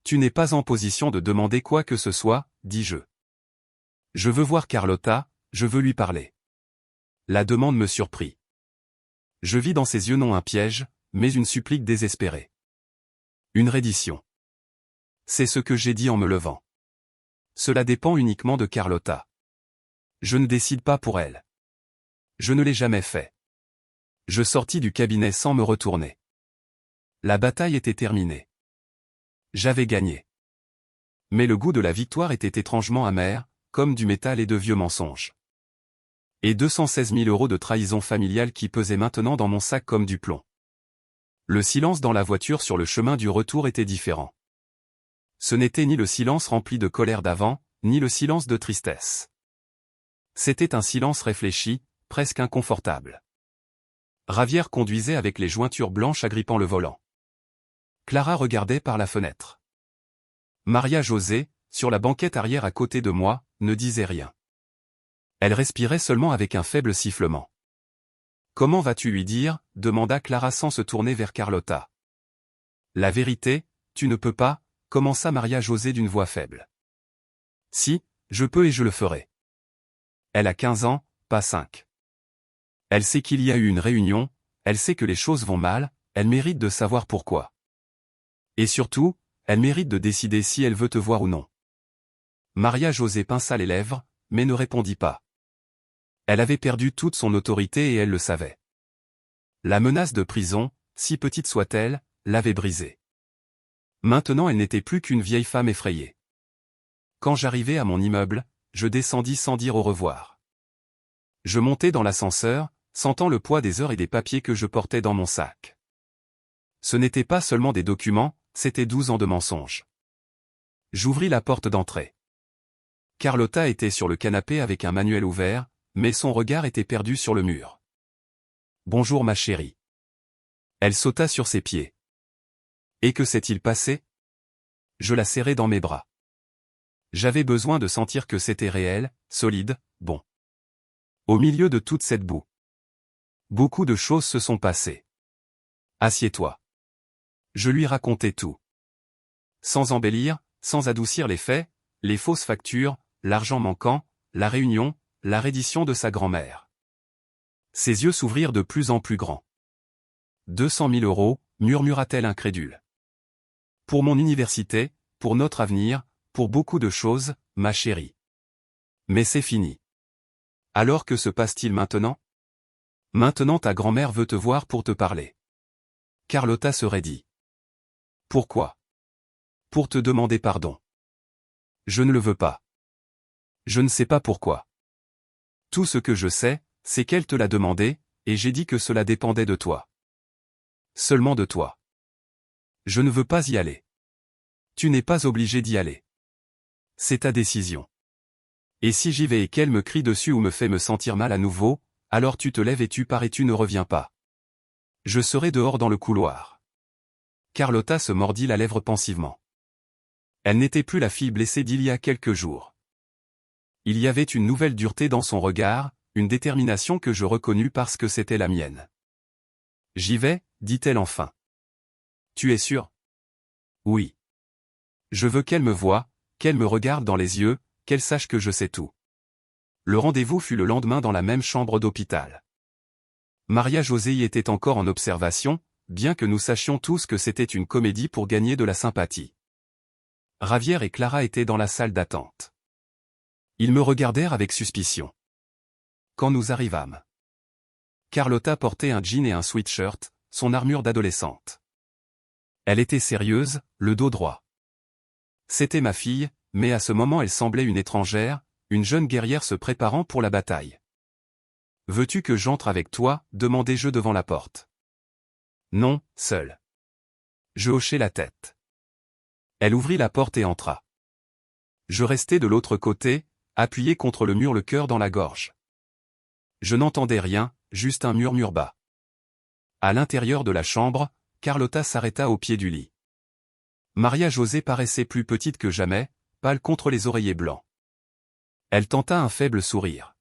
Tu n'es pas en position de demander quoi que ce soit, dis-je. Je veux voir Carlotta, je veux lui parler. La demande me surprit. Je vis dans ses yeux non un piège, mais une supplique désespérée. Une reddition. C'est ce que j'ai dit en me levant. Cela dépend uniquement de Carlotta. Je ne décide pas pour elle. Je ne l'ai jamais fait. Je sortis du cabinet sans me retourner. La bataille était terminée. J'avais gagné. Mais le goût de la victoire était étrangement amer, comme du métal et de vieux mensonges. Et 216 000 € de trahison familiale qui pesaient maintenant dans mon sac comme du plomb. Le silence dans la voiture sur le chemin du retour était différent. Ce n'était ni le silence rempli de colère d'avant, ni le silence de tristesse. C'était un silence réfléchi, presque inconfortable. Ravière conduisait avec les jointures blanches agrippant le volant. Clara regardait par la fenêtre. Maria-José, sur la banquette arrière à côté de moi, ne disait rien. Elle respirait seulement avec un faible sifflement. « Comment vas-tu lui dire » demanda Clara sans se tourner vers Carlotta. « La vérité, tu ne peux pas » commença Maria-José d'une voix faible. « Si, je peux et je le ferai. Elle a 15 ans, pas 5. Elle sait qu'il y a eu une réunion, elle sait que les choses vont mal, elle mérite de savoir pourquoi. Et surtout, elle mérite de décider si elle veut te voir ou non. » Maria-José pinça les lèvres, mais ne répondit pas. Elle avait perdu toute son autorité et elle le savait. La menace de prison, si petite soit-elle, l'avait brisée. Maintenant elle n'était plus qu'une vieille femme effrayée. Quand j'arrivai à mon immeuble, je descendis sans dire au revoir. Je montai dans l'ascenseur, sentant le poids des heures et des papiers que je portais dans mon sac. Ce n'était pas seulement des documents, c'était 12 ans de mensonges. J'ouvris la porte d'entrée. Carlotta était sur le canapé avec un manuel ouvert, mais son regard était perdu sur le mur. « Bonjour ma chérie. » Elle sauta sur ses pieds. « Et que s'est-il passé ?» Je la serrai dans mes bras. J'avais besoin de sentir que c'était réel, solide, bon. Au milieu de toute cette boue. Beaucoup de choses se sont passées. Assieds-toi. Je lui racontai tout. Sans embellir, sans adoucir les faits, les fausses factures, l'argent manquant, la réunion, la reddition de sa grand-mère. Ses yeux s'ouvrirent de plus en plus grands. 200 000 €, murmura-t-elle incrédule. Pour mon université, pour notre avenir, pour beaucoup de choses, ma chérie. Mais c'est fini. Alors que se passe-t-il maintenant ? Maintenant ta grand-mère veut te voir pour te parler. Carlotta se raidit. Pourquoi ? Pour te demander pardon. Je ne le veux pas. Je ne sais pas pourquoi. Tout ce que je sais, c'est qu'elle te l'a demandé, et j'ai dit que cela dépendait de toi. Seulement de toi. Je ne veux pas y aller. Tu n'es pas obligé d'y aller. C'est ta décision. Et si j'y vais et qu'elle me crie dessus ou me fait me sentir mal à nouveau, alors tu te lèves et tu pars et tu ne reviens pas. Je serai dehors dans le couloir. Carlotta se mordit la lèvre pensivement. Elle n'était plus la fille blessée d'il y a quelques jours. Il y avait une nouvelle dureté dans son regard, une détermination que je reconnus parce que c'était la mienne. J'y vais, dit-elle enfin. Tu es sûr? Oui. Je veux qu'elle me voie, qu'elle me regarde dans les yeux, qu'elle sache que je sais tout. Le rendez-vous fut le lendemain dans la même chambre d'hôpital. Maria-José y était encore en observation, bien que nous sachions tous que c'était une comédie pour gagner de la sympathie. Javier et Clara étaient dans la salle d'attente. Ils me regardèrent avec suspicion. Quand nous arrivâmes, Carlotta portait un jean et un sweatshirt, son armure d'adolescente. Elle était sérieuse, le dos droit. C'était ma fille, mais à ce moment elle semblait une étrangère, une jeune guerrière se préparant pour la bataille. « Veux-tu que j'entre avec toi » demandai-je devant la porte. « Non, seul. » Je hochai la tête. Elle ouvrit la porte et entra. Je restai de l'autre côté, appuyé contre le mur, le cœur dans la gorge. Je n'entendais rien, juste un murmure bas. À l'intérieur de la chambre, Carlotta s'arrêta au pied du lit. Maria-José paraissait plus petite que jamais, pâle contre les oreillers blancs. Elle tenta un faible sourire.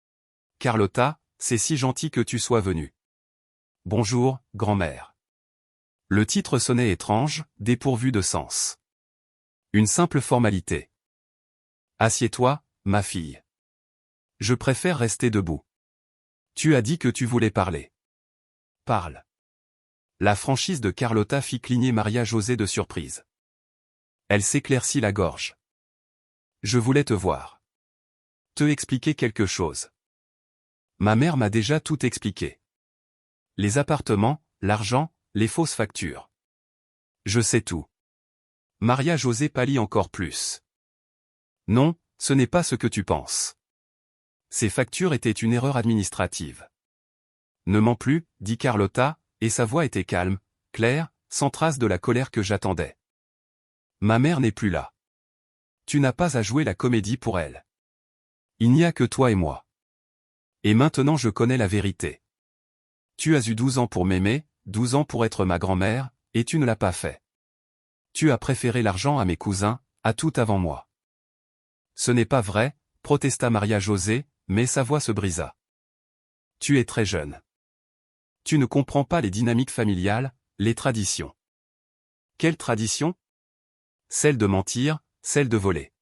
« Carlotta, c'est si gentil que tu sois venue. »« Bonjour, grand-mère. » Le titre sonnait étrange, dépourvu de sens. Une simple formalité. « Assieds-toi, ma fille. Je préfère rester debout. Tu as dit que tu voulais parler. Parle. » La franchise de Carlotta fit cligner Maria-José de surprise. Elle s'éclaircit la gorge. « Je voulais te voir. Te expliquer quelque chose. Ma mère m'a déjà tout expliqué. Les appartements, l'argent, les fausses factures. Je sais tout. » Maria-José pâlit encore plus. « Non, ce n'est pas ce que tu penses. Ces factures étaient une erreur administrative. »« Ne mens plus, » dit Carlotta, et sa voix était calme, claire, sans trace de la colère que j'attendais. « Ma mère n'est plus là. Tu n'as pas à jouer la comédie pour elle. Il n'y a que toi et moi. Et maintenant je connais la vérité. Tu as eu 12 ans pour m'aimer, 12 ans pour être ma grand-mère, et tu ne l'as pas fait. Tu as préféré l'argent à mes cousins, à tout avant moi. » « Ce n'est pas vrai, » protesta Maria-José, mais sa voix se brisa. « Tu es très jeune. Tu ne comprends pas les dynamiques familiales, les traditions. » « Quelle tradition ? » ? Celle de mentir, celle de voler.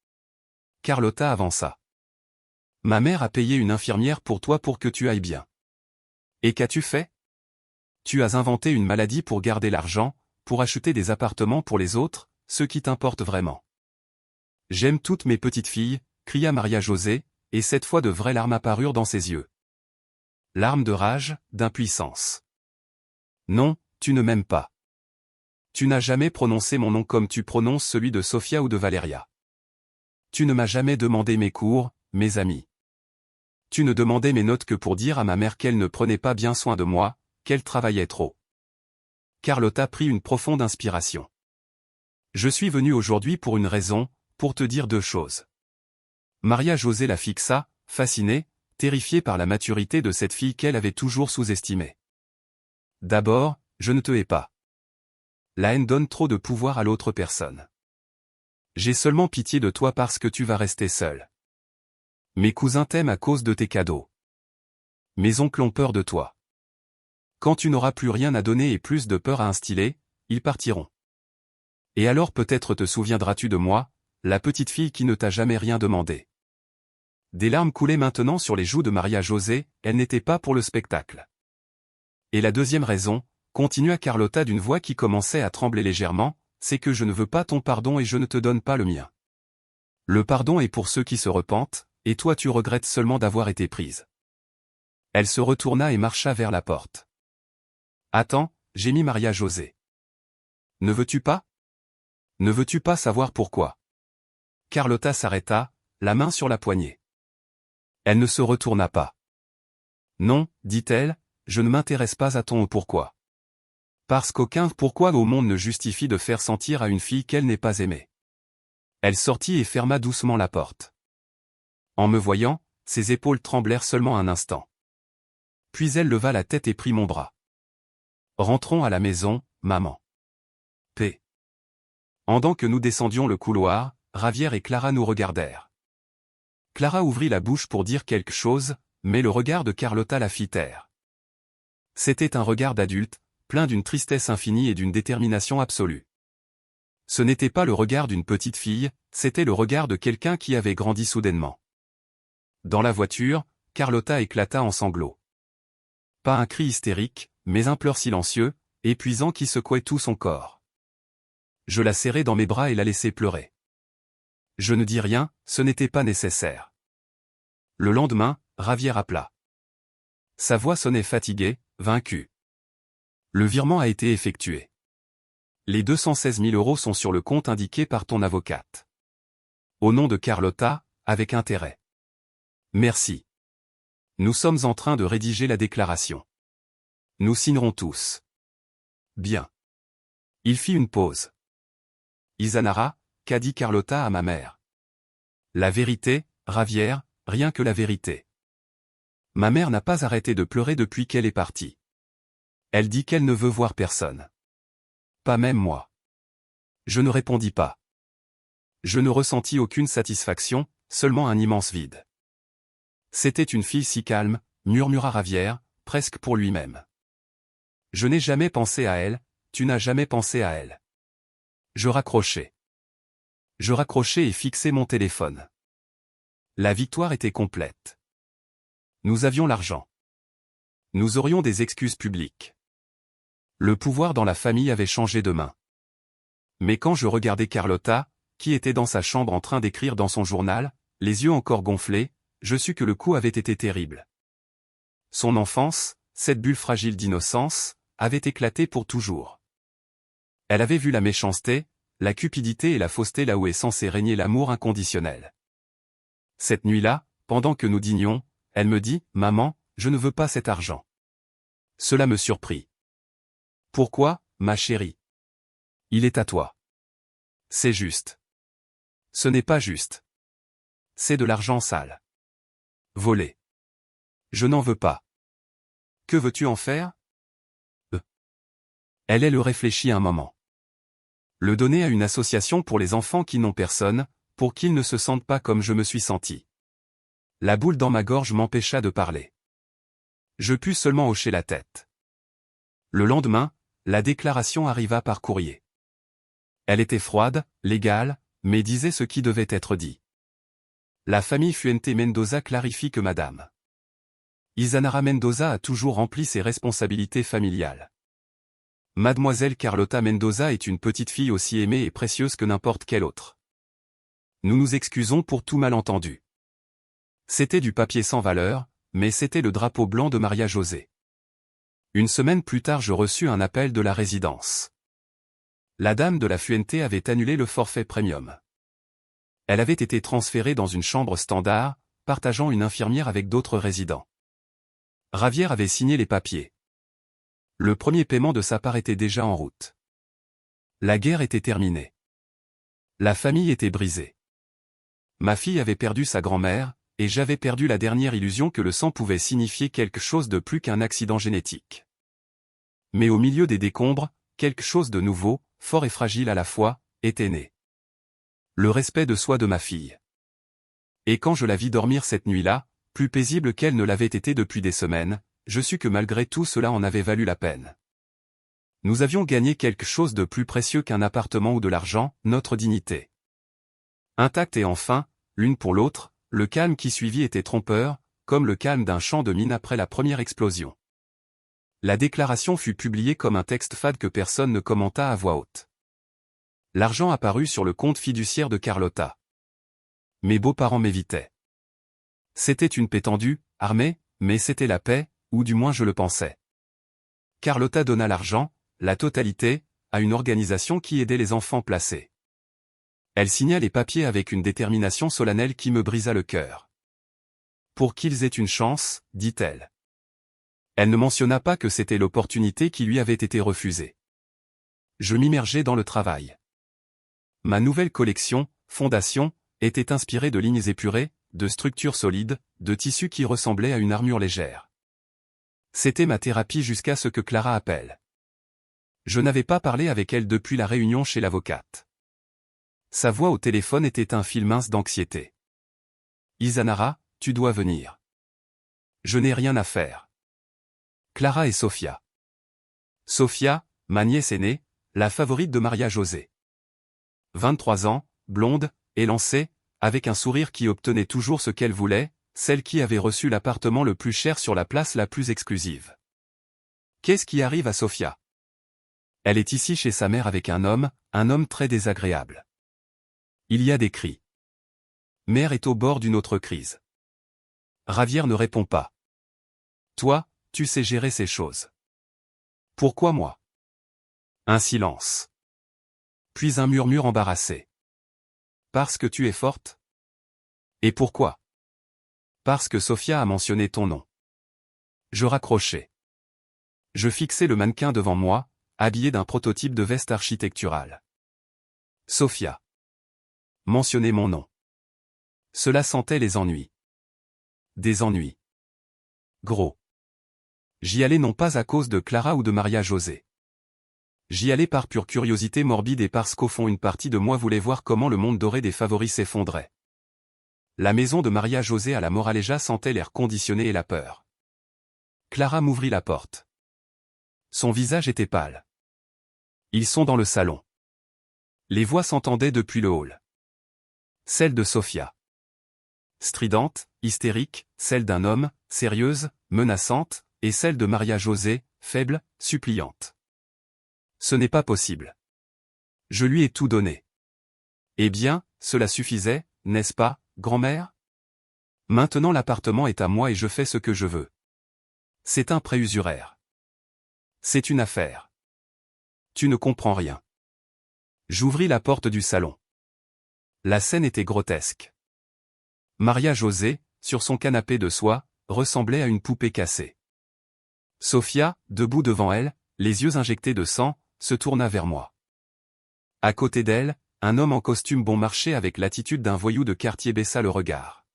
Carlotta avança. « Ma mère a payé une infirmière pour toi pour que tu ailles bien. Et qu'as-tu fait ? Tu as inventé une maladie pour garder l'argent, pour acheter des appartements pour les autres, ce qui t'importe vraiment. »« J'aime toutes mes petites filles, » cria Maria-José, et cette fois de vraies larmes apparurent dans ses yeux. Larmes de rage, d'impuissance. « Non, tu ne m'aimes pas. Tu n'as jamais prononcé mon nom comme tu prononces celui de Sofia ou de Valeria. Tu ne m'as jamais demandé mes cours, mes amis. Tu ne demandais mes notes que pour dire à ma mère qu'elle ne prenait pas bien soin de moi, qu'elle travaillait trop. » Carlotta prit une profonde inspiration. « Je suis venu aujourd'hui pour une raison, pour te dire 2 choses. » Maria-José la fixa, fascinée, terrifiée par la maturité de cette fille qu'elle avait toujours sous-estimée. « D'abord, je ne te hais pas. La haine donne trop de pouvoir à l'autre personne. J'ai seulement pitié de toi parce que tu vas rester seule. Mes cousins t'aiment à cause de tes cadeaux. Mes oncles ont peur de toi. Quand tu n'auras plus rien à donner et plus de peur à instiller, ils partiront. Et alors peut-être te souviendras-tu de moi, la petite fille qui ne t'a jamais rien demandé. » Des larmes coulaient maintenant sur les joues de Maria-José, elle n'était pas pour le spectacle. « Et la deuxième raison, » continua Carlotta d'une voix qui commençait à trembler légèrement, « c'est que je ne veux pas ton pardon et je ne te donne pas le mien. Le pardon est pour ceux qui se repentent, et toi tu regrettes seulement d'avoir été prise. » Elle se retourna et marcha vers la porte. « Attends, » gémit Maria-José. « Ne veux-tu pas ? Ne veux-tu pas savoir pourquoi ?» Carlotta s'arrêta, la main sur la poignée. Elle ne se retourna pas. « Non, dit-elle, je ne m'intéresse pas à ton pourquoi. Parce qu'aucun pourquoi au monde ne justifie de faire sentir à une fille qu'elle n'est pas aimée. » Elle sortit et ferma doucement la porte. En me voyant, ses épaules tremblèrent seulement un instant. Puis elle leva la tête et prit mon bras. Rentrons à la maison, maman. P. Pendant que nous descendions le couloir, Javier et Clara nous regardèrent. Clara ouvrit la bouche pour dire quelque chose, mais le regard de Carlota la fit taire. C'était un regard d'adulte, plein d'une tristesse infinie et d'une détermination absolue. Ce n'était pas le regard d'une petite fille, c'était le regard de quelqu'un qui avait grandi soudainement. Dans la voiture, Carlota éclata en sanglots. Pas un cri hystérique, mais un pleur silencieux, épuisant qui secouait tout son corps. Je la serrai dans mes bras et la laissai pleurer. Je ne dis rien, ce n'était pas nécessaire. Le lendemain, Javier appela. Sa voix sonnait fatiguée, vaincue. Le virement a été effectué. Les 216 000 € sont sur le compte indiqué par ton avocate. Au nom de Carlota, avec intérêt. Merci. Nous sommes en train de rédiger la déclaration. Nous signerons tous. Bien. Il fit une pause. Isanara, qu'a dit Carlota à ma mère? La vérité, Javier, rien que la vérité. Ma mère n'a pas arrêté de pleurer depuis qu'elle est partie. Elle dit qu'elle ne veut voir personne. Pas même moi. Je ne répondis pas. Je ne ressentis aucune satisfaction, seulement un immense vide. C'était une fille si calme, murmura Javier, presque pour lui-même. Je n'ai jamais pensé à elle, tu n'as jamais pensé à elle. Je raccrochai. Je raccrochai et fixai mon téléphone. La victoire était complète. Nous avions l'argent. Nous aurions des excuses publiques. Le pouvoir dans la famille avait changé de main. Mais quand je regardais Carlota, qui était dans sa chambre en train d'écrire dans son journal, les yeux encore gonflés, je sus que le coup avait été terrible. Son enfance, cette bulle fragile d'innocence, avait éclaté pour toujours. Elle avait vu la méchanceté, la cupidité et la fausseté là où est censé régner l'amour inconditionnel. Cette nuit-là, pendant que nous dînions, elle me dit « Maman, je ne veux pas cet argent. » Cela me surprit. « Pourquoi, ma chérie? Il est à toi. » C'est juste. Ce n'est pas juste. C'est de l'argent sale. Volé. Je n'en veux pas. Que veux-tu en faire? Elle le réfléchit un moment. Le donner à une association pour les enfants qui n'ont personne, pour qu'ils ne se sentent pas comme je me suis senti. La boule dans ma gorge m'empêcha de parler. Je pus seulement hocher la tête. Le lendemain, la déclaration arriva par courrier. Elle était froide, légale, mais disait ce qui devait être dit. La famille Fuente Mendoza clarifie que Madame Isanara Mendoza a toujours rempli ses responsabilités familiales. Mademoiselle Carlota Mendoza est une petite fille aussi aimée et précieuse que n'importe quelle autre. Nous nous excusons pour tout malentendu. C'était du papier sans valeur, mais c'était le drapeau blanc de Maria José. Une semaine plus tard je reçus un appel de la résidence. La dame de la Fuente avait annulé le forfait premium. Elle avait été transférée dans une chambre standard, partageant une infirmière avec d'autres résidents. Javier avait signé les papiers. Le premier paiement de sa part était déjà en route. La guerre était terminée. La famille était brisée. Ma fille avait perdu sa grand-mère, et j'avais perdu la dernière illusion que le sang pouvait signifier quelque chose de plus qu'un accident génétique. Mais au milieu des décombres, quelque chose de nouveau, fort et fragile à la fois, était né. Le respect de soi de ma fille. Et quand je la vis dormir cette nuit-là, plus paisible qu'elle ne l'avait été depuis des semaines, je sus que malgré tout cela en avait valu la peine. Nous avions gagné quelque chose de plus précieux qu'un appartement ou de l'argent, notre dignité. Intacte et enfin, l'une pour l'autre, le calme qui suivit était trompeur, comme le calme d'un champ de mine après la première explosion. La déclaration fut publiée comme un texte fade que personne ne commenta à voix haute. L'argent apparut sur le compte fiduciaire de Carlota. Mes beaux-parents m'évitaient. C'était une paix tendue, armée, mais c'était la paix, ou du moins je le pensais. Carlota donna l'argent, la totalité, à une organisation qui aidait les enfants placés. Elle signa les papiers avec une détermination solennelle qui me brisa le cœur. Pour qu'ils aient une chance, dit-elle. Elle ne mentionna pas que c'était l'opportunité qui lui avait été refusée. Je m'immergeai dans le travail. Ma nouvelle collection, Fondation, était inspirée de lignes épurées, de structure solide, de tissu qui ressemblait à une armure légère. C'était ma thérapie jusqu'à ce que Clara appelle. Je n'avais pas parlé avec elle depuis la réunion chez l'avocate. Sa voix au téléphone était un fil mince d'anxiété. « Izanara, tu dois venir. Je n'ai rien à faire. » Clara et Sofia. Sofia, ma nièce aînée, la favorite de Maria-José. 23 ans, blonde, élancée, avec un sourire qui obtenait toujours ce qu'elle voulait, celle qui avait reçu l'appartement le plus cher sur la place la plus exclusive. Qu'est-ce qui arrive à Sofia? Elle est ici chez sa mère avec un homme très désagréable. Il y a des cris. Mère est au bord d'une autre crise. Ravière ne répond pas. Toi, tu sais gérer ces choses. Pourquoi moi? Un silence. Puis un murmure embarrassé. Parce que tu es forte? Et pourquoi? Parce que Sofia a mentionné ton nom. Je raccrochai. Je fixai le mannequin devant moi, habillé d'un prototype de veste architecturale. Sofia. Mentionnez mon nom. Cela sentait les ennuis. Des ennuis. Gros. J'y allais non pas à cause de Clara ou de Maria-José. J'y allais par pure curiosité morbide et parce qu'au fond une partie de moi voulait voir comment le monde doré des favoris s'effondrait. La maison de Maria-José à la Moraleja sentait l'air conditionné et la peur. Clara m'ouvrit la porte. Son visage était pâle. Ils sont dans le salon. Les voix s'entendaient depuis le hall. Celle de Sofia. Stridente, hystérique, celle d'un homme, sérieuse, menaçante, et celle de Maria-José, faible, suppliante. Ce n'est pas possible. Je lui ai tout donné. Eh bien, cela suffisait, n'est-ce pas, grand-mère? Maintenant l'appartement est à moi et je fais ce que je veux. C'est un prêt usuraire. C'est une affaire. Tu ne comprends rien. J'ouvris la porte du salon. La scène était grotesque. Maria-José, sur son canapé de soie, ressemblait à une poupée cassée. Sofia, debout devant elle, les yeux injectés de sang, se tourna vers moi. À côté d'elle, un homme en costume bon marché avec l'attitude d'un voyou de quartier baissa le regard.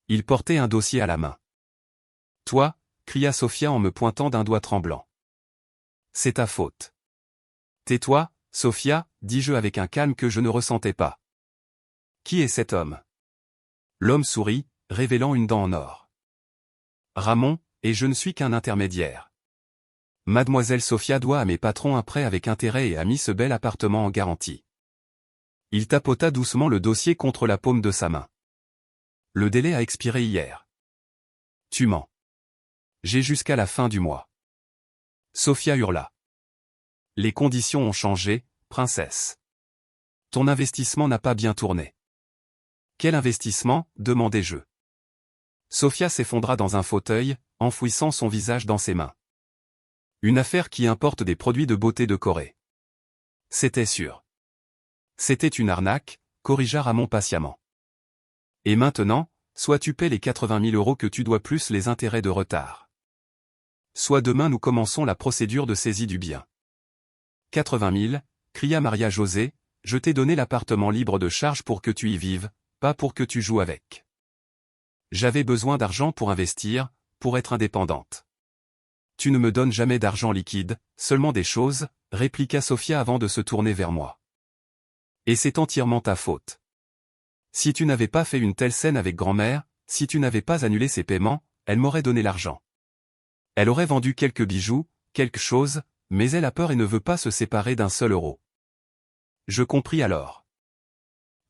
Il portait un dossier à la main. « Toi » cria Sofia en me pointant d'un doigt tremblant. « C'est ta faute. »« Tais-toi, Sofia » dis-je avec un calme que je ne ressentais pas. « Qui est cet homme » L'homme sourit, révélant une dent en or. « Ramon, et je ne suis qu'un intermédiaire. Mademoiselle Sofia doit à mes patrons un prêt avec intérêt et a mis ce bel appartement en garantie. » Il tapota doucement le dossier contre la paume de sa main. « Le délai a expiré hier. »« Tu mens. J'ai jusqu'à la fin du mois. » Sofia hurla. « Les conditions ont changé, princesse. Ton investissement n'a pas bien tourné. »« Quel investissement ?» demandai-je. Sofia s'effondra dans un fauteuil, enfouissant son visage dans ses mains. Une affaire qui importe des produits de beauté de Corée. C'était sûr. C'était une arnaque, corrigea Ramon patiemment. Et maintenant, soit tu paies les 80 000 € que tu dois plus les intérêts de retard. Soit demain nous commençons la procédure de saisie du bien. 80 000, cria Maria-José, je t'ai donné l'appartement libre de charge pour que tu y vives, pas pour que tu joues avec. J'avais besoin d'argent pour investir, pour être indépendante. Tu ne me donnes jamais d'argent liquide, seulement des choses, répliqua Sofia avant de se tourner vers moi. Et c'est entièrement ta faute. Si tu n'avais pas fait une telle scène avec grand-mère, si tu n'avais pas annulé ses paiements, elle m'aurait donné l'argent. Elle aurait vendu quelques bijoux, quelque chose, mais elle a peur et ne veut pas se séparer d'un seul euro. Je compris alors.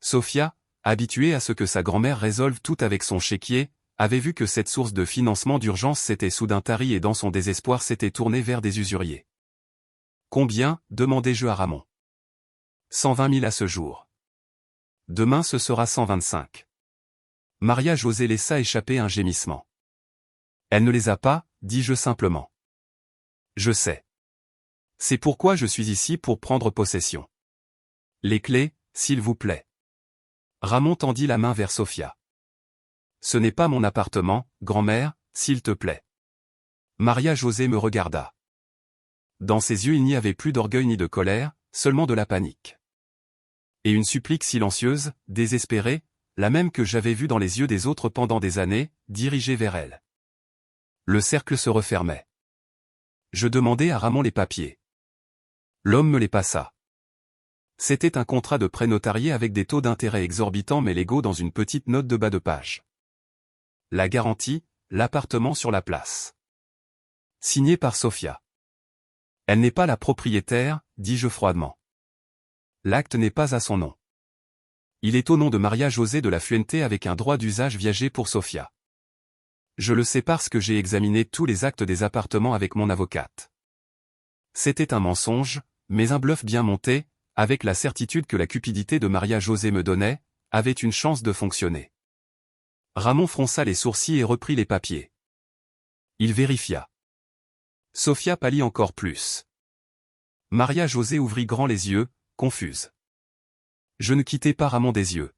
Sofia, habituée à ce que sa grand-mère résolve tout avec son chéquier, avait vu que cette source de financement d'urgence s'était soudain tarie et dans son désespoir s'était tournée vers des usuriers. Combien, demandai-je à Ramon. 120 000 à ce jour. Demain ce sera 125. Maria-José laissa échapper un gémissement. Elle ne les a pas, dis-je simplement. Je sais. C'est pourquoi je suis ici pour prendre possession. Les clés, s'il vous plaît. Ramon tendit la main vers Sofia. Ce n'est pas mon appartement, grand-mère, s'il te plaît. Maria-José me regarda. Dans ses yeux il n'y avait plus d'orgueil ni de colère, seulement de la panique. Et une supplique silencieuse, désespérée, la même que j'avais vue dans les yeux des autres pendant des années, dirigée vers elle. Le cercle se refermait. Je demandai à Ramon les papiers. L'homme me les passa. C'était un contrat de prêt notarié avec des taux d'intérêt exorbitants mais légaux dans une petite note de bas de page. La garantie, l'appartement sur la place. Signé par Sophia. Elle n'est pas la propriétaire, dis-je froidement. L'acte n'est pas à son nom. Il est au nom de Maria José de la Fuente avec un droit d'usage viager pour Sophia. Je le sais parce que j'ai examiné tous les actes des appartements avec mon avocate. C'était un mensonge, mais un bluff bien monté, avec la certitude que la cupidité de Maria José me donnait, avait une chance de fonctionner. Ramon fronça les sourcils et reprit les papiers. Il vérifia. Sophia pâlit encore plus. Maria José ouvrit grand les yeux, confuse. Je ne quittai pas Ramon des yeux.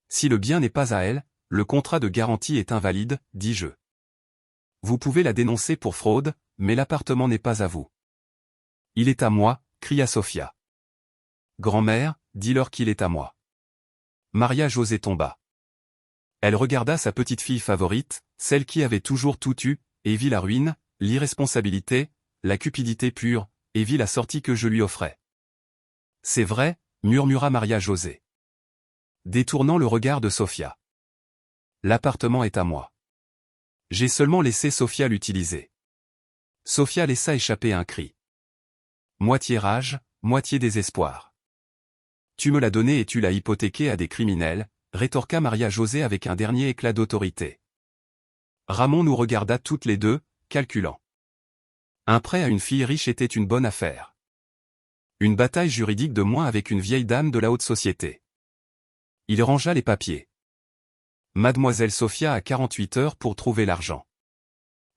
Si le bien n'est pas à elle, le contrat de garantie est invalide, dis-je. Vous pouvez la dénoncer pour fraude, mais l'appartement n'est pas à vous. Il est à moi, cria Sophia. Grand-mère, dis-leur qu'il est à moi. Maria José tomba. Elle regarda sa petite fille favorite, celle qui avait toujours tout eu, et vit la ruine, l'irresponsabilité, la cupidité pure, et vit la sortie que je lui offrais. C'est vrai, murmura Maria José, détournant le regard de Sophia. L'appartement est à moi. J'ai seulement laissé Sophia l'utiliser. Sophia laissa échapper un cri. Moitié rage, moitié désespoir. Tu me l'as donné et tu l'as hypothéqué à des criminels, rétorqua Maria José avec un dernier éclat d'autorité. Ramon nous regarda toutes les deux, calculant. Un prêt à une fille riche était une bonne affaire. Une bataille juridique de moins avec une vieille dame de la haute société. Il rangea les papiers. Mademoiselle Sophia a 48 heures pour trouver l'argent.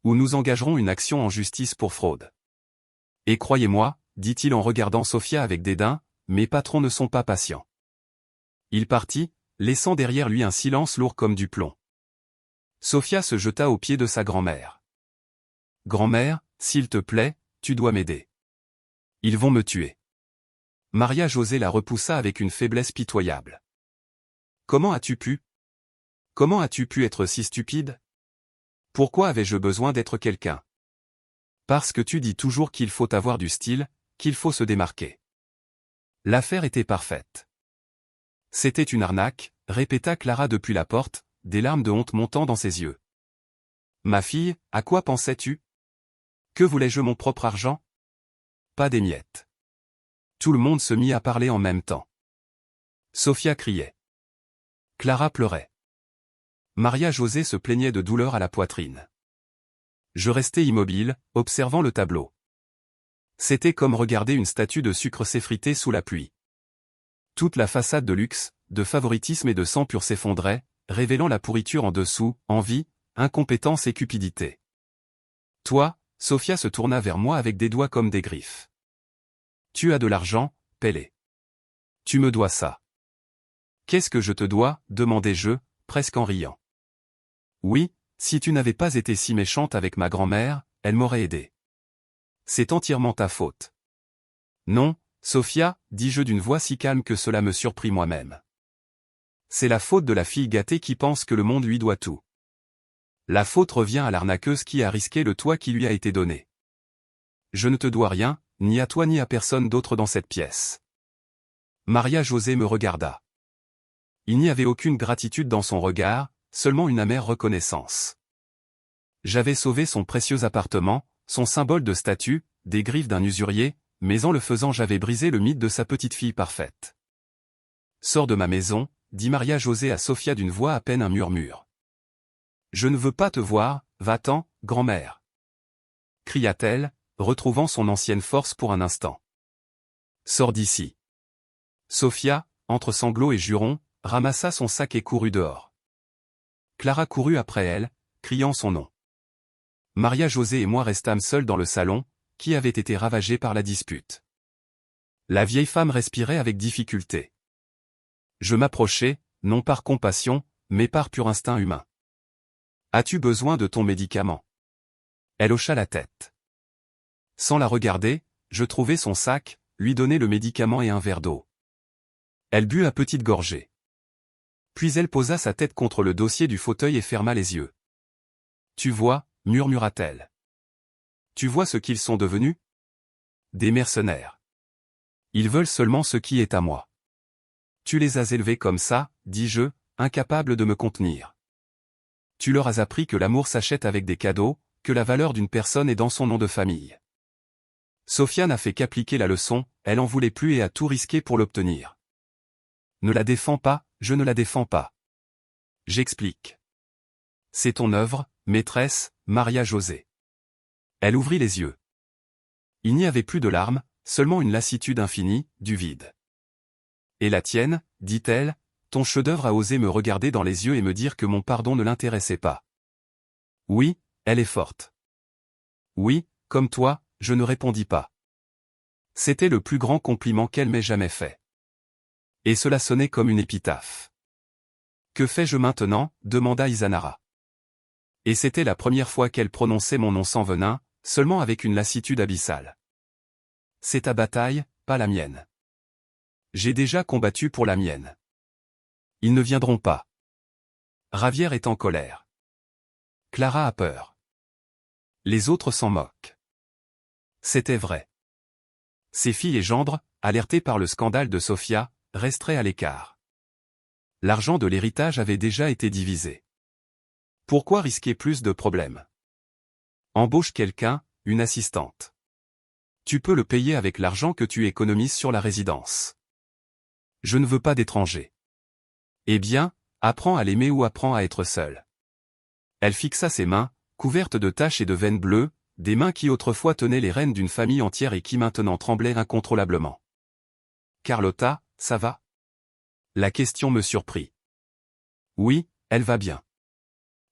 Ou nous engagerons une action en justice pour fraude. Et croyez-moi, dit-il en regardant Sophia avec dédain, mes patrons ne sont pas patients. Il partit, laissant derrière lui un silence lourd comme du plomb. Sophia se jeta aux pieds de sa grand-mère. Grand-mère, s'il te plaît, tu dois m'aider. Ils vont me tuer. Maria José la repoussa avec une faiblesse pitoyable. Comment as-tu pu? Comment as-tu pu être si stupide? Pourquoi avais-je besoin d'être quelqu'un? Parce que tu dis toujours qu'il faut avoir du style, qu'il faut se démarquer. L'affaire était parfaite. C'était une arnaque, répéta Clara depuis la porte, des larmes de honte montant dans ses yeux. Ma fille, à quoi pensais-tu? Que voulais-je mon propre argent? Pas des miettes. Tout le monde se mit à parler en même temps. Sophia criait. Clara pleurait. Maria José se plaignait de douleur à la poitrine. Je restais immobile, observant le tableau. C'était comme regarder une statue de sucre s'effriter sous la pluie. Toute la façade de luxe, de favoritisme et de sang pur s'effondrait, révélant la pourriture en dessous, envie, incompétence et cupidité. Toi, Sophia se tourna vers moi avec des doigts comme des griffes. Tu as de l'argent, paie-les. Tu me dois ça. Qu'est-ce que je te dois, demandai-je, presque en riant. Oui, si tu n'avais pas été si méchante avec ma grand-mère, elle m'aurait aidé. C'est entièrement ta faute. Non, Sophia, dis-je d'une voix si calme que cela me surprit moi-même. C'est la faute de la fille gâtée qui pense que le monde lui doit tout. La faute revient à l'arnaqueuse qui a risqué le toit qui lui a été donné. Je ne te dois rien, ni à toi ni à personne d'autre dans cette pièce. Maria José me regarda. Il n'y avait aucune gratitude dans son regard, seulement une amère reconnaissance. J'avais sauvé son précieux appartement, son symbole de statut, des griffes d'un usurier, mais en le faisant j'avais brisé le mythe de sa petite fille parfaite. Sors de ma maison, dit Maria José à Sophia d'une voix à peine un murmure. Je ne veux pas te voir, va-t'en, grand-mère. Cria-t-elle, retrouvant son ancienne force pour un instant. Sors d'ici. Sophia, entre sanglots et jurons, ramassa son sac et courut dehors. Clara courut après elle, criant son nom. Maria José et moi restâmes seuls dans le salon, qui avait été ravagé par la dispute. La vieille femme respirait avec difficulté. Je m'approchai, non par compassion, mais par pur instinct humain. As-tu besoin de ton médicament? Elle hocha la tête. Sans la regarder, je trouvai son sac, lui donnai le médicament et un verre d'eau. Elle but à petites gorgées. Puis elle posa sa tête contre le dossier du fauteuil et ferma les yeux. Tu vois, murmura-t-elle. Tu vois ce qu'ils sont devenus? Des mercenaires. Ils veulent seulement ce qui est à moi. Tu les as élevés comme ça, dis-je, incapable de me contenir. Tu leur as appris que l'amour s'achète avec des cadeaux, que la valeur d'une personne est dans son nom de famille. Sofia n'a fait qu'appliquer la leçon, elle en voulait plus et a tout risqué pour l'obtenir. Ne la défends pas, je ne la défends pas. J'explique. C'est ton œuvre, maîtresse, Maria-José. Elle ouvrit les yeux. Il n'y avait plus de larmes, seulement une lassitude infinie, du vide. Et la tienne, dit-elle, ton chef-d'œuvre a osé me regarder dans les yeux et me dire que mon pardon ne l'intéressait pas. Oui, elle est forte. Oui, comme toi, je ne répondis pas. C'était le plus grand compliment qu'elle m'ait jamais fait. Et cela sonnait comme une épitaphe. Que fais-je maintenant? Demanda Izanara. Et c'était la première fois qu'elle prononçait mon nom sans venin, seulement avec une lassitude abyssale. C'est ta bataille, pas la mienne. J'ai déjà combattu pour la mienne. Ils ne viendront pas. Ravière est en colère. Clara a peur. Les autres s'en moquent. C'était vrai. Ses filles et gendres, alertés par le scandale de Sofia, resteraient à l'écart. L'argent de l'héritage avait déjà été divisé. Pourquoi risquer plus de problèmes? Embauche quelqu'un, une assistante. Tu peux le payer avec l'argent que tu économises sur la résidence. Je ne veux pas d'étrangers. Eh bien, apprends à l'aimer ou apprends à être seul. Elle fixa ses mains, couvertes de taches et de veines bleues, des mains qui autrefois tenaient les rênes d'une famille entière et qui maintenant tremblaient incontrôlablement. Carlotta, ça va? La question me surprit. Oui, elle va bien.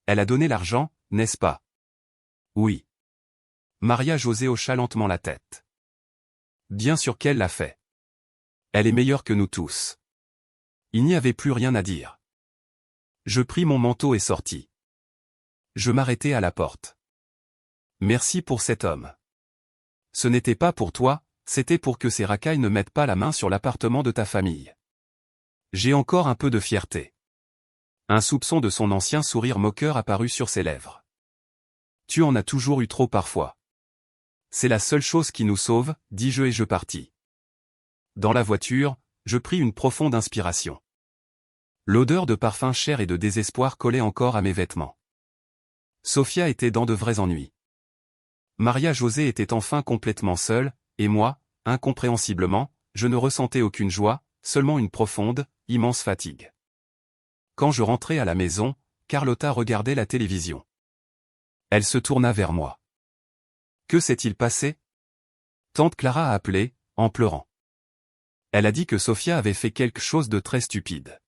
Elle a donné l'argent, n'est-ce pas? Oui. Maria-José hocha lentement la tête. Bien sûr qu'elle l'a fait. Elle est meilleure que nous tous. Il n'y avait plus rien à dire. Je pris mon manteau et sortis. Je m'arrêtai à la porte. Merci pour cet homme. Ce n'était pas pour toi, c'était pour que ces racailles ne mettent pas la main sur l'appartement de ta famille. J'ai encore un peu de fierté. Un soupçon de son ancien sourire moqueur apparut sur ses lèvres. Tu en as toujours eu trop parfois. C'est la seule chose qui nous sauve, dis-je et je partis. Dans la voiture, je pris une profonde inspiration. L'odeur de parfum cher et de désespoir collait encore à mes vêtements. Sofia était dans de vrais ennuis. Maria-José était enfin complètement seule, et moi, incompréhensiblement, je ne ressentais aucune joie, seulement une profonde, immense fatigue. Quand je rentrai à la maison, Carlotta regardait la télévision. Elle se tourna vers moi. Que s'est-il passé? Tante Clara a appelé, en pleurant. Elle a dit que Sofia avait fait quelque chose de très stupide.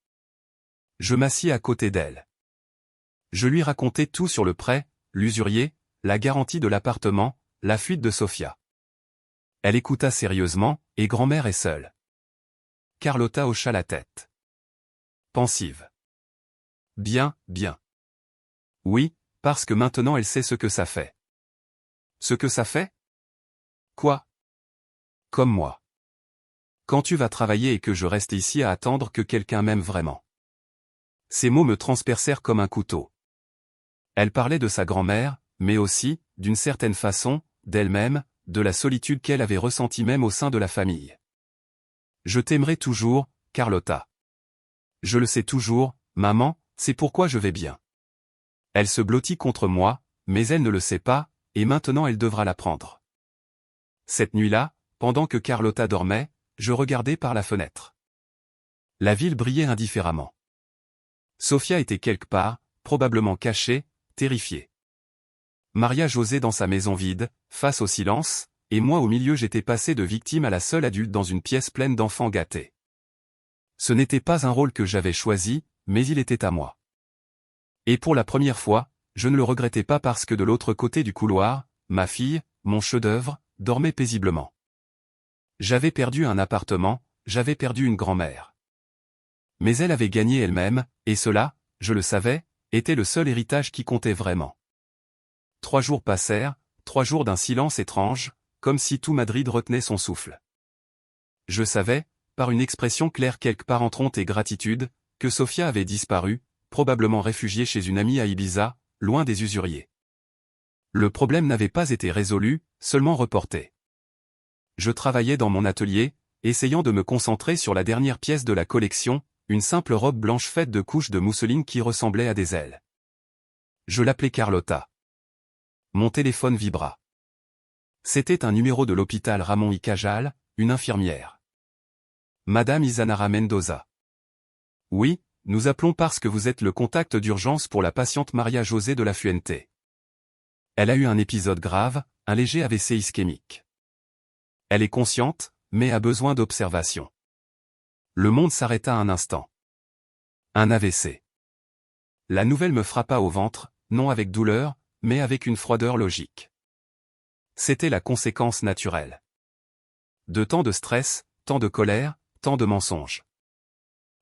Je m'assis à côté d'elle. Je lui racontai tout sur le prêt, l'usurier, la garantie de l'appartement, la fuite de Sofia. Elle écouta sérieusement, et grand-mère est seule. Carlotta hocha la tête. Pensive. Bien, bien. Oui, parce que maintenant elle sait ce que ça fait. Ce que ça fait? Quoi? Comme moi. Quand tu vas travailler et que je reste ici à attendre que quelqu'un m'aime vraiment. Ces mots me transpercèrent comme un couteau. Elle parlait de sa grand-mère, mais aussi, d'une certaine façon, d'elle-même, de la solitude qu'elle avait ressentie même au sein de la famille. Je t'aimerai toujours, Carlotta. Je le sais toujours, maman, c'est pourquoi je vais bien. Elle se blottit contre moi, mais elle ne le sait pas, et maintenant elle devra l'apprendre. Cette nuit-là, pendant que Carlotta dormait, je regardais par la fenêtre. La ville brillait indifféremment. Sofia était quelque part, probablement cachée, terrifiée. Maria-José dans sa maison vide, face au silence, et moi au milieu j'étais passé de victime à la seule adulte dans une pièce pleine d'enfants gâtés. Ce n'était pas un rôle que j'avais choisi, mais il était à moi. Et pour la première fois, je ne le regrettais pas parce que de l'autre côté du couloir, ma fille, mon chef-d'œuvre, dormait paisiblement. J'avais perdu un appartement, j'avais perdu une grand-mère. Mais elle avait gagné elle-même, et cela, je le savais, était le seul héritage qui comptait vraiment. 3 jours passèrent, 3 jours d'un silence étrange, comme si tout Madrid retenait son souffle. Je savais, par une expression claire quelque part entre honte et gratitude, que Sofia avait disparu, probablement réfugiée chez une amie à Ibiza, loin des usuriers. Le problème n'avait pas été résolu, seulement reporté. Je travaillais dans mon atelier, essayant de me concentrer sur la dernière pièce de la collection, une simple robe blanche faite de couches de mousseline qui ressemblaient à des ailes. Je l'appelais Carlotta. Mon téléphone vibra. C'était un numéro de l'hôpital Ramon y Cajal, une infirmière. Madame Isanara Mendoza. Oui, nous appelons parce que vous êtes le contact d'urgence pour la patiente Maria José de la Fuente. Elle a eu un épisode grave, un léger AVC ischémique. Elle est consciente, mais a besoin d'observation. Le monde s'arrêta un instant. Un AVC. La nouvelle me frappa au ventre, non avec douleur, mais avec une froideur logique. C'était la conséquence naturelle. De tant de stress, tant de colère, tant de mensonges.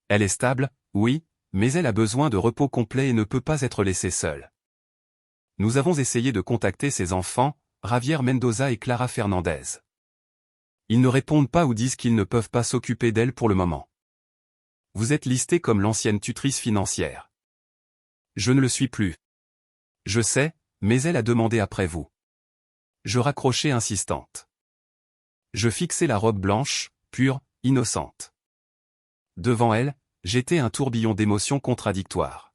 Elle est stable, oui, mais elle a besoin de repos complet et ne peut pas être laissée seule. Nous avons essayé de contacter ses enfants, Javier Mendoza et Clara Fernandez. Ils ne répondent pas ou disent qu'ils ne peuvent pas s'occuper d'elle pour le moment. Vous êtes listée comme l'ancienne tutrice financière. Je ne le suis plus. Je sais, mais elle a demandé après vous. Je raccrochai insistante. Je fixai la robe blanche, pure, innocente. Devant elle, j'étais un tourbillon d'émotions contradictoires.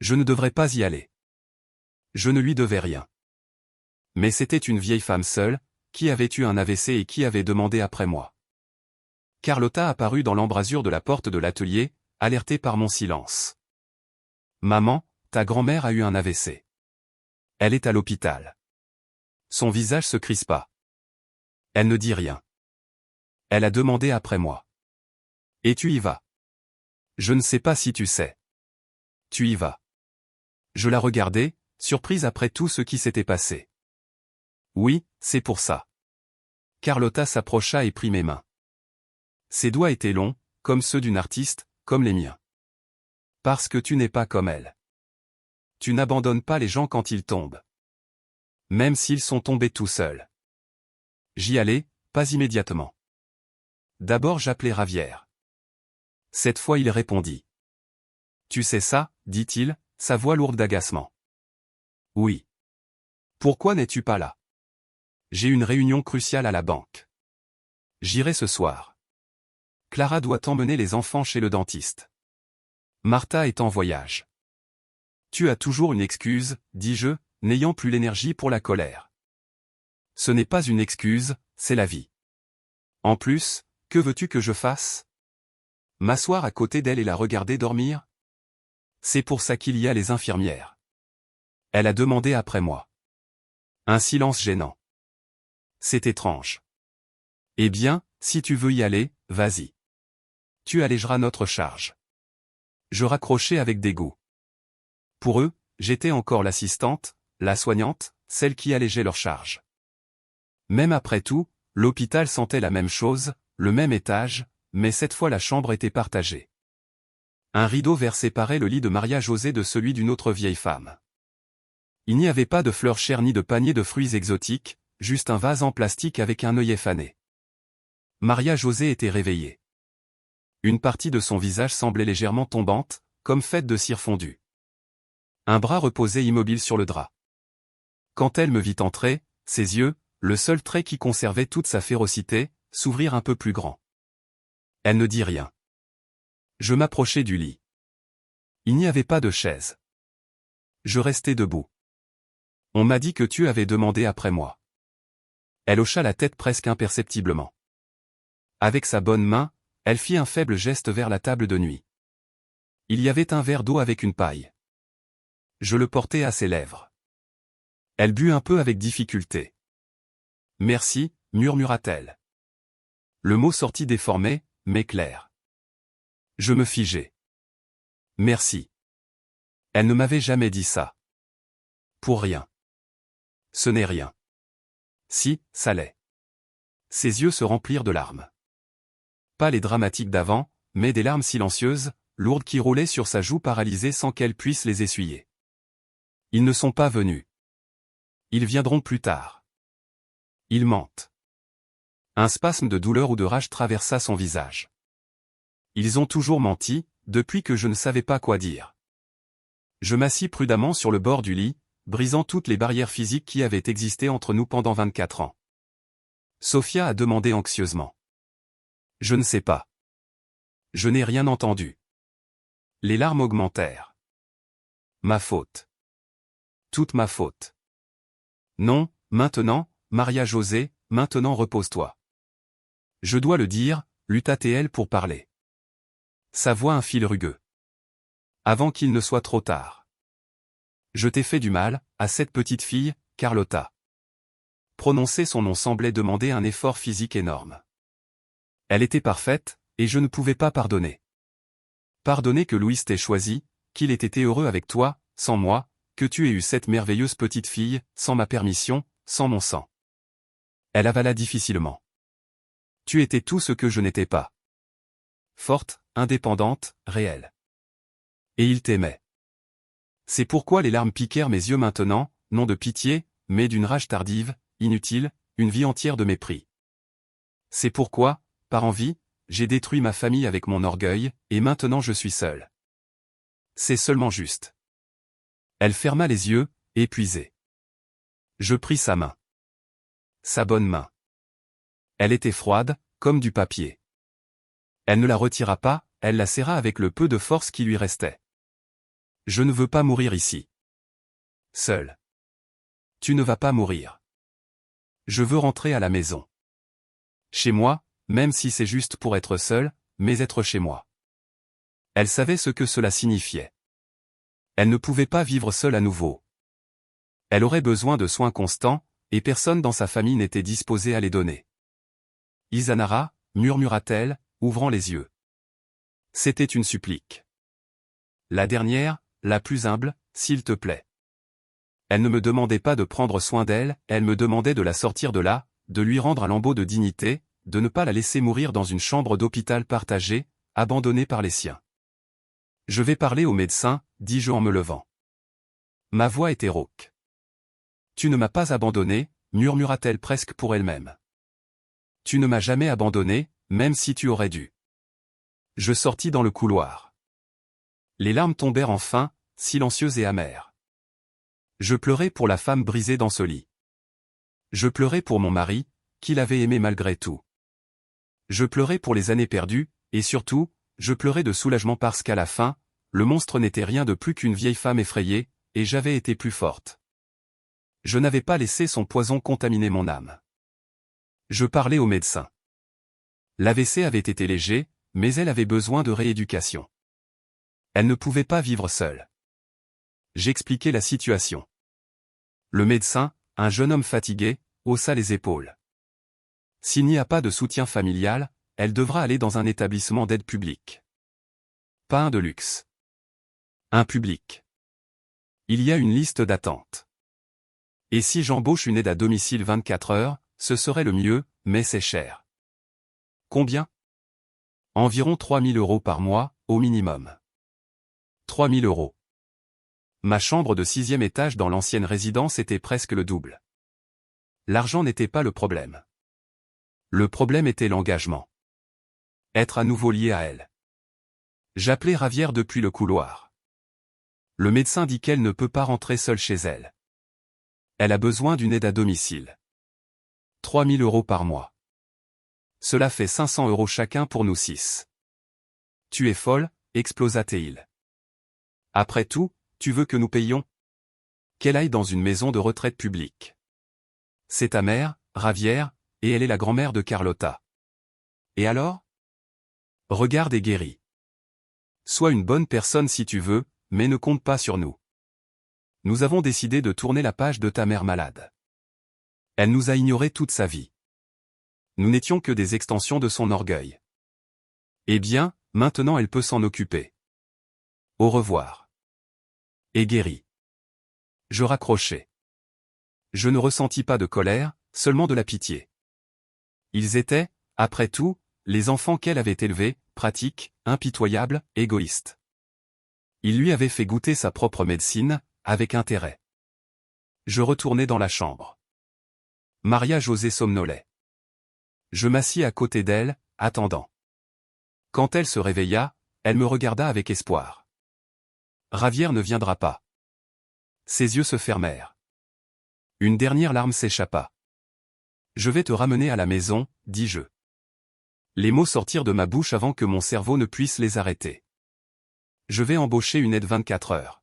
Je ne devrais pas y aller. Je ne lui devais rien. Mais c'était une vieille femme seule, qui avait eu un AVC et qui avait demandé après moi. Carlotta apparut dans l'embrasure de la porte de l'atelier, alertée par mon silence. Maman, ta grand-mère a eu un AVC. Elle est à l'hôpital. Son visage se crispa. Elle ne dit rien. Elle a demandé après moi. Et tu y vas. Je ne sais pas si tu sais. Tu y vas. Je la regardais, surprise après tout ce qui s'était passé. Oui, c'est pour ça. Carlotta s'approcha et prit mes mains. Ses doigts étaient longs, comme ceux d'une artiste, comme les miens. Parce que tu n'es pas comme elle. Tu n'abandonnes pas les gens quand ils tombent. Même s'ils sont tombés tout seuls. J'y allais, pas immédiatement. D'abord j'appelai Javier. Cette fois il répondit. Tu sais ça, dit-il, sa voix lourde d'agacement. Oui. Pourquoi n'es-tu pas là? J'ai une réunion cruciale à la banque. J'irai ce soir. Clara doit emmener les enfants chez le dentiste. Martha est en voyage. Tu as toujours une excuse, dis-je, n'ayant plus l'énergie pour la colère. Ce n'est pas une excuse, c'est la vie. En plus, que veux-tu que je fasse? M'asseoir à côté d'elle et la regarder dormir? C'est pour ça qu'il y a les infirmières. Elle a demandé après moi. Un silence gênant. C'est étrange. Eh bien, si tu veux y aller, vas-y. Tu allégeras notre charge. Je raccrochai avec dégoût. Pour eux, j'étais encore l'assistante, la soignante, celle qui allégeait leur charge. Même après tout, l'hôpital sentait la même chose, le même étage, mais cette fois la chambre était partagée. Un rideau vert séparait le lit de Maria José de celui d'une autre vieille femme. Il n'y avait pas de fleurs chères ni de panier de fruits exotiques, juste un vase en plastique avec un œillet fané. Maria José était réveillée. Une partie de son visage semblait légèrement tombante, comme faite de cire fondue. Un bras reposait immobile sur le drap. Quand elle me vit entrer, ses yeux, le seul trait qui conservait toute sa férocité, s'ouvrirent un peu plus grands. Elle ne dit rien. Je m'approchai du lit. Il n'y avait pas de chaise. Je restai debout. On m'a dit que tu avais demandé après moi. Elle hocha la tête presque imperceptiblement. Avec sa bonne main, elle fit un faible geste vers la table de nuit. Il y avait un verre d'eau avec une paille. Je le portai à ses lèvres. Elle but un peu avec difficulté. Merci, murmura-t-elle. Le mot sortit déformé, mais clair. Je me figeai. Merci. Elle ne m'avait jamais dit ça. Pour rien. Ce n'est rien. Si, ça l'est. Ses yeux se remplirent de larmes. Pas les dramatiques d'avant, mais des larmes silencieuses, lourdes qui roulaient sur sa joue paralysée sans qu'elle puisse les essuyer. Ils ne sont pas venus. Ils viendront plus tard. Ils mentent. Un spasme de douleur ou de rage traversa son visage. Ils ont toujours menti, depuis que je ne savais pas quoi dire. Je m'assis prudemment sur le bord du lit, brisant toutes les barrières physiques qui avaient existé entre nous pendant 24 ans. Sophia a demandé anxieusement. Je ne sais pas. Je n'ai rien entendu. Les larmes augmentèrent. Ma faute. Toute ma faute. Non, maintenant, Maria-José, maintenant repose-toi. Je dois le dire, lutta-t-elle pour parler. Sa voix un fil rugueux. Avant qu'il ne soit trop tard. Je t'ai fait du mal, à cette petite fille, Carlotta. Prononcer son nom semblait demander un effort physique énorme. Elle était parfaite, et je ne pouvais pas pardonner. Pardonner que Louis t'ait choisi, qu'il ait été heureux avec toi, sans moi, que tu aies eu cette merveilleuse petite fille, sans ma permission, sans mon sang. Elle avala difficilement. Tu étais tout ce que je n'étais pas. Forte, indépendante, réelle. Et il t'aimait. C'est pourquoi les larmes piquèrent mes yeux maintenant, non de pitié, mais d'une rage tardive, inutile, une vie entière de mépris. C'est pourquoi, par envie, j'ai détruit ma famille avec mon orgueil, et maintenant je suis seul. C'est seulement juste. Elle ferma les yeux, épuisée. Je pris sa main. Sa bonne main. Elle était froide, comme du papier. Elle ne la retira pas, elle la serra avec le peu de force qui lui restait. Je ne veux pas mourir ici. Seul. Tu ne vas pas mourir. Je veux rentrer à la maison. Chez moi, même si c'est juste pour être seul, mais être chez moi. Elle savait ce que cela signifiait. Elle ne pouvait pas vivre seule à nouveau. Elle aurait besoin de soins constants, et personne dans sa famille n'était disposé à les donner. Isanara, murmura-t-elle, ouvrant les yeux. C'était une supplique. La dernière, la plus humble, s'il te plaît. Elle ne me demandait pas de prendre soin d'elle, elle me demandait de la sortir de là, de lui rendre un lambeau de dignité, de ne pas la laisser mourir dans une chambre d'hôpital partagée, abandonnée par les siens. Je vais parler au médecin, dis-je en me levant. Ma voix était rauque. Tu ne m'as pas abandonné, murmura-t-elle presque pour elle-même. Tu ne m'as jamais abandonné, même si tu aurais dû. Je sortis dans le couloir. Les larmes tombèrent enfin, silencieuses et amères. Je pleurais pour la femme brisée dans ce lit. Je pleurais pour mon mari, qui l'avait aimé malgré tout. Je pleurais pour les années perdues, et surtout, je pleurais de soulagement parce qu'à la fin, le monstre n'était rien de plus qu'une vieille femme effrayée, et j'avais été plus forte. Je n'avais pas laissé son poison contaminer mon âme. Je parlais au médecin. L'AVC avait été léger, mais elle avait besoin de rééducation. Elle ne pouvait pas vivre seule. J'expliquai la situation. Le médecin, un jeune homme fatigué, haussa les épaules. S'il n'y a pas de soutien familial, elle devra aller dans un établissement d'aide publique. Pas un de luxe. Un public. Il y a une liste d'attente. Et si j'embauche une aide à domicile 24 heures, ce serait le mieux, mais c'est cher. Combien ? Environ 3 000 € par mois, au minimum. 3 000 €. Ma chambre de 6e étage dans l'ancienne résidence était presque le double. L'argent n'était pas le problème. Le problème était l'engagement. Être à nouveau lié à elle. J'appelai Ravière depuis le couloir. Le médecin dit qu'elle ne peut pas rentrer seule chez elle. Elle a besoin d'une aide à domicile. 3 000 € par mois. Cela fait 500 € chacun pour nous 6. Tu es folle, explosa-t-il. Après tout, tu veux que nous payions ? Qu'elle aille dans une maison de retraite publique. C'est ta mère, Ravière, et elle est la grand-mère de Carlotta. Et alors ? Regarde et guéris. Sois une bonne personne si tu veux, mais ne compte pas sur nous. Nous avons décidé de tourner la page de ta mère malade. Elle nous a ignorés toute sa vie. Nous n'étions que des extensions de son orgueil. Eh bien, maintenant elle peut s'en occuper. Au revoir. Et guéri. Je raccrochai. Je ne ressentis pas de colère, seulement de la pitié. Ils étaient, après tout, les enfants qu'elle avait élevés, pratiques, impitoyables, égoïstes. Il lui avait fait goûter sa propre médecine, avec intérêt. Je retournai dans la chambre. Maria-José somnolait. Je m'assis à côté d'elle, attendant. Quand elle se réveilla, Elle me regarda avec espoir. Javier ne viendra pas. Ses yeux se fermèrent. Une dernière larme s'échappa. Je vais te ramener à la maison, dis-je. Les mots sortirent de ma bouche avant que mon cerveau ne puisse les arrêter. Je vais embaucher une aide 24 heures.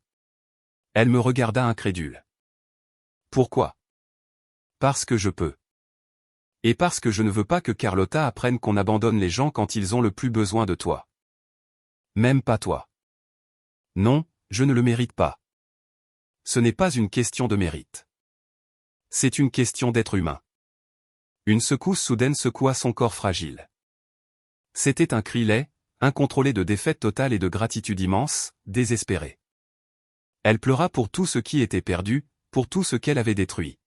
Elle me regarda incrédule. Pourquoi? Parce que je peux. Et parce que je ne veux pas que Carlotta apprenne qu'on abandonne les gens quand ils ont le plus besoin de toi. Même pas toi. Non, je ne le mérite pas. Ce n'est pas une question de mérite. C'est une question d'être humain. Une secousse soudaine secoua son corps fragile. C'était un cri laid, incontrôlé de défaite totale et de gratitude immense, désespérée. Elle pleura pour tout ce qui était perdu, pour tout ce qu'elle avait détruit.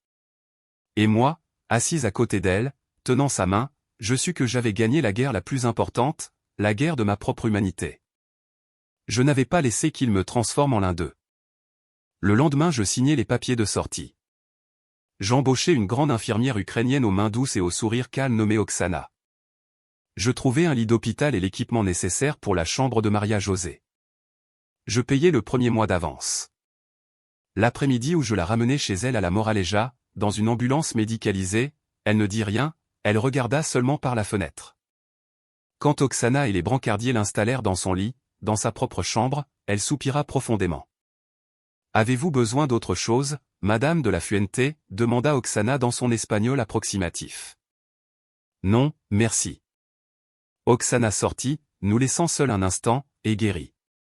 Et moi, assise à côté d'elle, tenant sa main, je sus que j'avais gagné la guerre la plus importante, la guerre de ma propre humanité. Je n'avais pas laissé qu'il me transforme en l'un d'eux. Le lendemain je signai les papiers de sortie. J'embauchai une grande infirmière ukrainienne aux mains douces et au sourire calme nommée Oksana. Je trouvai un lit d'hôpital et l'équipement nécessaire pour la chambre de Maria José. Je payai le premier mois d'avance. L'après-midi où je la ramenai chez elle à la Moraleja, dans une ambulance médicalisée, elle ne dit rien, elle regarda seulement par la fenêtre. Quand Oksana et les brancardiers l'installèrent dans son lit, dans sa propre chambre, elle soupira profondément. « Avez-vous besoin d'autre chose, Madame de la Fuente ?» demanda Oksana dans son espagnol approximatif. « Non, merci. » Oksana sortit, nous laissant seuls un instant, et guérit.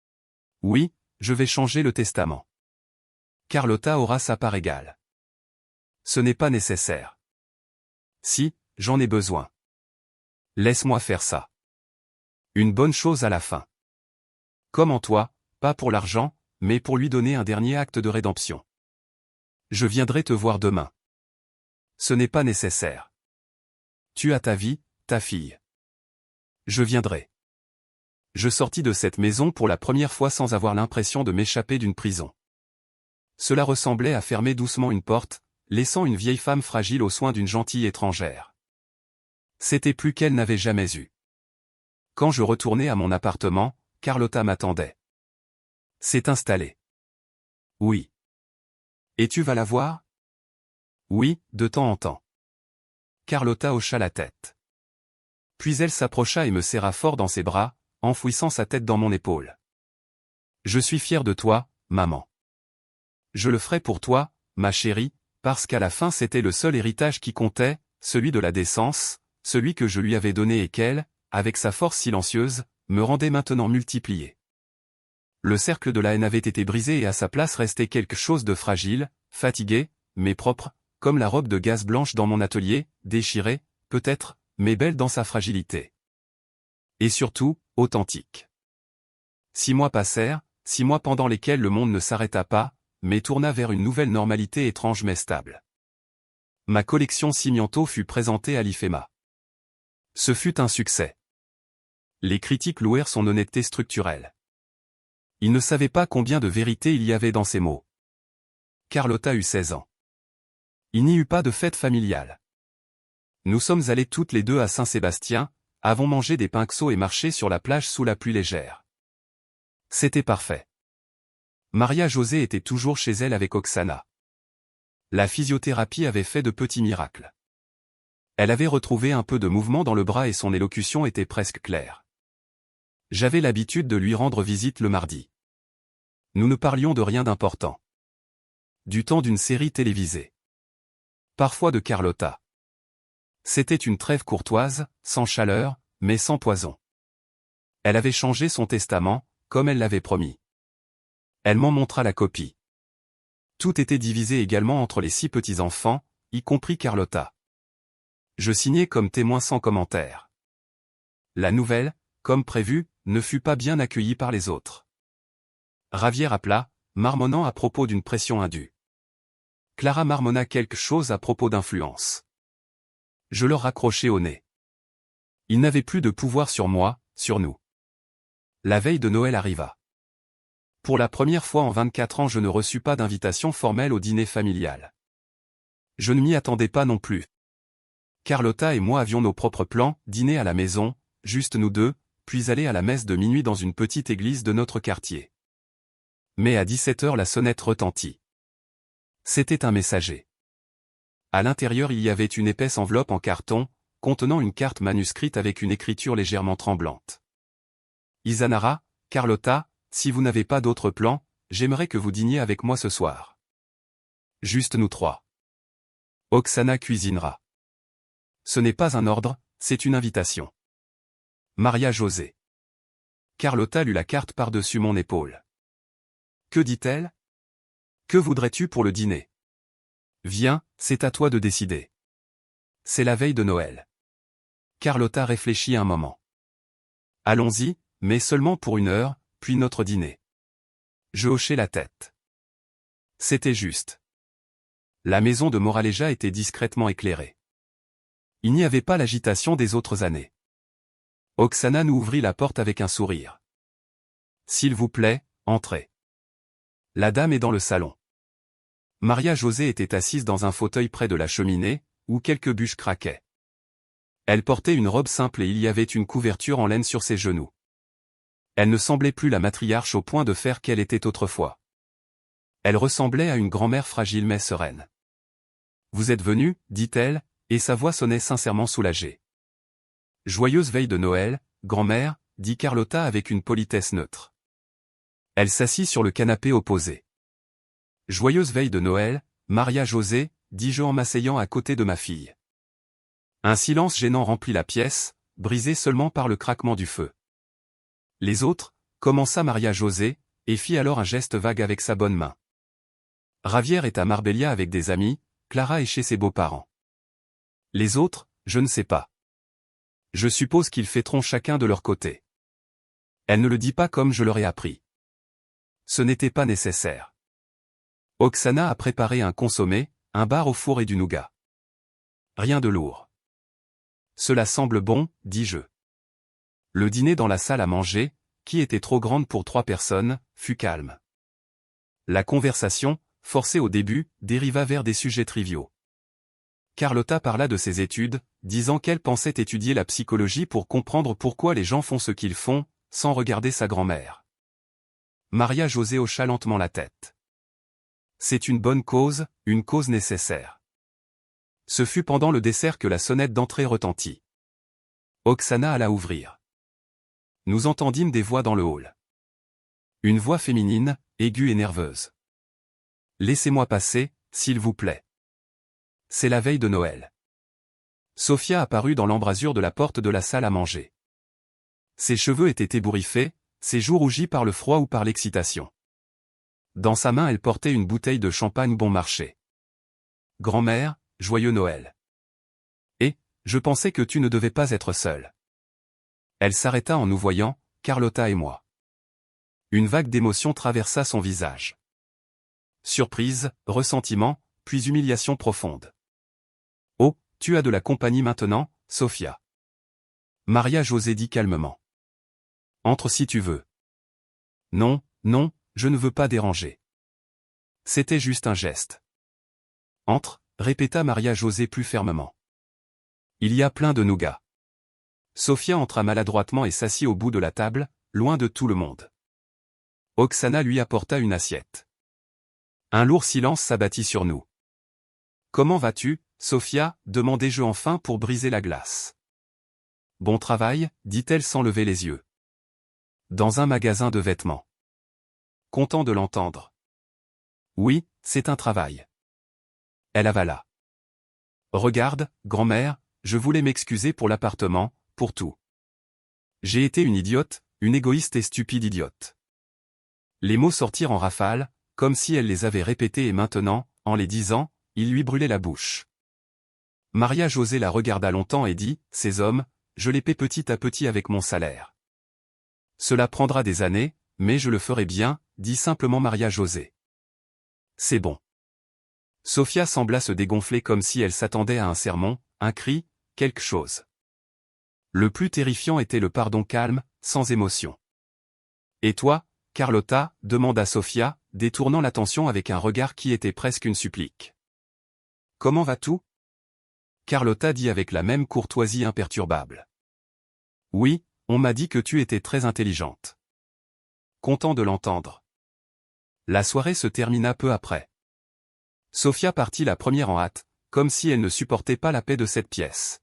« Oui, je vais changer le testament. Carlotta aura sa part égale. » Ce n'est pas nécessaire. Si, j'en ai besoin. Laisse-moi faire ça. Une bonne chose à la fin. Comme en toi, pas pour l'argent, mais pour lui donner un dernier acte de rédemption. Je viendrai te voir demain. Ce n'est pas nécessaire. Tu as ta vie, ta fille. Je viendrai. Je sortis de cette maison pour la première fois sans avoir l'impression de m'échapper d'une prison. Cela ressemblait à fermer doucement une porte, laissant une vieille femme fragile aux soins d'une gentille étrangère. C'était plus qu'elle n'avait jamais eu. Quand je retournai à mon appartement, Carlotta m'attendait. C'est installé. Oui. Et tu vas la voir? Oui, de temps en temps. Carlotta hocha la tête. Puis elle s'approcha et me serra fort dans ses bras, enfouissant sa tête dans mon épaule. Je suis fier de toi, maman. Je le ferai pour toi, ma chérie, parce qu'à la fin c'était le seul héritage qui comptait, celui de la décence, celui que je lui avais donné et qu'elle, avec sa force silencieuse, me rendait maintenant multiplié. Le cercle de la haine avait été brisé et à sa place restait quelque chose de fragile, fatigué, mais propre, comme la robe de gaze blanche dans mon atelier, déchirée, peut-être, mais belle dans sa fragilité. Et surtout, authentique. 6 mois passèrent, 6 mois pendant lesquels le monde ne s'arrêta pas, mais tourna vers une nouvelle normalité étrange mais stable. Ma collection Cimiento fut présentée à l'IFEMA. Ce fut un succès. Les critiques louèrent son honnêteté structurelle. Ils ne savaient pas combien de vérité il y avait dans ces mots. Carlotta eut 16 ans. Il n'y eut pas de fête familiale. Nous sommes allés toutes les deux à Saint-Sébastien, avons mangé des pinxos et marché sur la plage sous la pluie légère. C'était parfait. Maria José était toujours chez elle avec Oksana. La physiothérapie avait fait de petits miracles. Elle avait retrouvé un peu de mouvement dans le bras et son élocution était presque claire. J'avais l'habitude de lui rendre visite le mardi. Nous ne parlions de rien d'important. Du temps d'une série télévisée. Parfois de Carlotta. C'était une trêve courtoise, sans chaleur, mais sans poison. Elle avait changé son testament, comme elle l'avait promis. Elle m'en montra la copie. Tout était divisé également entre les 6 petits-enfants, y compris Carlotta. Je signai comme témoin sans commentaire. La nouvelle, comme prévu, ne fut pas bien accueillie par les autres. Javier appela, marmonnant à propos d'une pression indue. Clara marmonna quelque chose à propos d'influence. Je leur raccrochai au nez. Ils n'avaient plus de pouvoir sur moi, sur nous. La veille de Noël arriva. Pour la première fois en 24 ans je ne reçus pas d'invitation formelle au dîner familial. Je ne m'y attendais pas non plus. Carlotta et moi avions nos propres plans, dîner à la maison, juste nous deux, puis aller à la messe de minuit dans une petite église de notre quartier. Mais à 17h la sonnette retentit. C'était un messager. À l'intérieur il y avait une épaisse enveloppe en carton, contenant une carte manuscrite avec une écriture légèrement tremblante. Izanara, Carlotta, si vous n'avez pas d'autre plan, j'aimerais que vous dîniez avec moi ce soir. Juste nous trois. Oksana cuisinera. Ce n'est pas un ordre, c'est une invitation. Maria José. Carlotta lut la carte par-dessus mon épaule. Que dit-elle? Que voudrais-tu pour le dîner? Viens, c'est à toi de décider. C'est la veille de Noël. Carlotta réfléchit un moment. Allons-y, mais seulement pour 1 heure, puis notre dîner. Je hochai la tête. C'était juste. La maison de Moraleja était discrètement éclairée. Il n'y avait pas l'agitation des autres années. Oksana nous ouvrit la porte avec un sourire. S'il vous plaît, entrez. La dame est dans le salon. Maria José était assise dans un fauteuil près de la cheminée, où quelques bûches craquaient. Elle portait une robe simple et il y avait une couverture en laine sur ses genoux. Elle ne semblait plus la matriarche au point de fer qu'elle était autrefois. Elle ressemblait à une grand-mère fragile mais sereine. « Vous êtes venue, dit-elle, et sa voix sonnait sincèrement soulagée. « Joyeuse veille de Noël, grand-mère, dit Carlotta avec une politesse neutre. Elle s'assit sur le canapé opposé. « Joyeuse veille de Noël, Maria José, dis-je en m'asseyant à côté de ma fille. » Un silence gênant remplit la pièce, brisé seulement par le craquement du feu. Les autres, commença Maria José, et fit alors un geste vague avec sa bonne main. Javier est à Marbella avec des amis, Clara est chez ses beaux-parents. Les autres, je ne sais pas. Je suppose qu'ils fêteront chacun de leur côté. Elle ne le dit pas comme je leur ai appris. Ce n'était pas nécessaire. Oksana a préparé un consommé, un bar au four et du nougat. Rien de lourd. Cela semble bon, dis-je. Le dîner dans la salle à manger, qui était trop grande pour 3 personnes, fut calme. La conversation, forcée au début, dériva vers des sujets triviaux. Carlotta parla de ses études, disant qu'elle pensait étudier la psychologie pour comprendre pourquoi les gens font ce qu'ils font, sans regarder sa grand-mère. Maria José hocha lentement la tête. C'est une bonne cause, une cause nécessaire. Ce fut pendant le dessert que la sonnette d'entrée retentit. Oksana alla ouvrir. Nous entendîmes des voix dans le hall. Une voix féminine, aiguë et nerveuse. « Laissez-moi passer, s'il vous plaît. C'est la veille de Noël. » Sofia apparut dans l'embrasure de la porte de la salle à manger. Ses cheveux étaient ébouriffés, ses joues rougies par le froid ou par l'excitation. Dans sa main elle portait une bouteille de champagne bon marché. « Grand-mère, joyeux Noël. Et, je pensais que tu ne devais pas être seule. » Elle s'arrêta en nous voyant, Carlotta et moi. Une vague d'émotion traversa son visage. Surprise, ressentiment, puis humiliation profonde. « Oh, tu as de la compagnie maintenant, Sofia. » Maria José dit calmement. « Entre si tu veux. »« Non, non, je ne veux pas déranger. » C'était juste un geste. « Entre, » répéta Maria José plus fermement. « Il y a plein de nougat. » Sofia entra maladroitement et s'assit au bout de la table, loin de tout le monde. Oksana lui apporta une assiette. Un lourd silence s'abattit sur nous. « Comment vas-tu, Sofia » demandai-je enfin pour briser la glace. « Bon travail » dit-elle sans lever les yeux. « Dans un magasin de vêtements. » Content de l'entendre. « Oui, c'est un travail. » Elle avala. « Regarde, grand-mère, je voulais m'excuser pour l'appartement, pour tout. J'ai été une idiote, une égoïste et stupide idiote. » Les mots sortirent en rafale, comme si elle les avait répétés et maintenant, en les disant, il lui brûlait la bouche. Maria José la regarda longtemps et dit, « Ces hommes, je les paie petit à petit avec mon salaire. » Cela prendra des années, mais je le ferai bien, dit simplement Maria José. C'est bon. Sofia sembla se dégonfler comme si elle s'attendait à un sermon, un cri, quelque chose. Le plus terrifiant était le pardon calme, sans émotion. « Et toi, Carlotta » demanda Sofia, détournant l'attention avec un regard qui était presque une supplique. « Comment vas-tu » Carlotta dit avec la même courtoisie imperturbable. « Oui, On m'a dit que tu étais très intelligente. Content de l'entendre. La soirée se termina peu après. Sofia partit la première en hâte, comme si elle ne supportait pas la paix de cette pièce.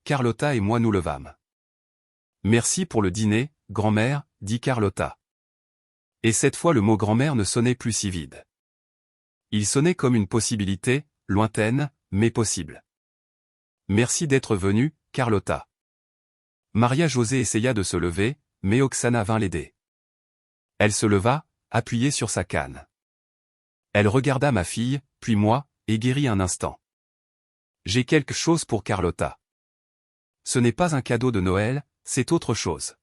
Carlotta et moi nous levâmes. Merci pour le dîner, grand-mère, dit Carlotta. Et cette fois le mot grand-mère ne sonnait plus si vide. Il sonnait comme une possibilité, lointaine, mais possible. Merci d'être venue, Carlotta. Maria-José essaya de se lever, mais Oksana vint l'aider. Elle se leva, appuyée sur sa canne. Elle regarda ma fille, puis moi, et guérit un instant. J'ai quelque chose pour Carlotta. Ce n'est pas un cadeau de Noël, c'est autre chose.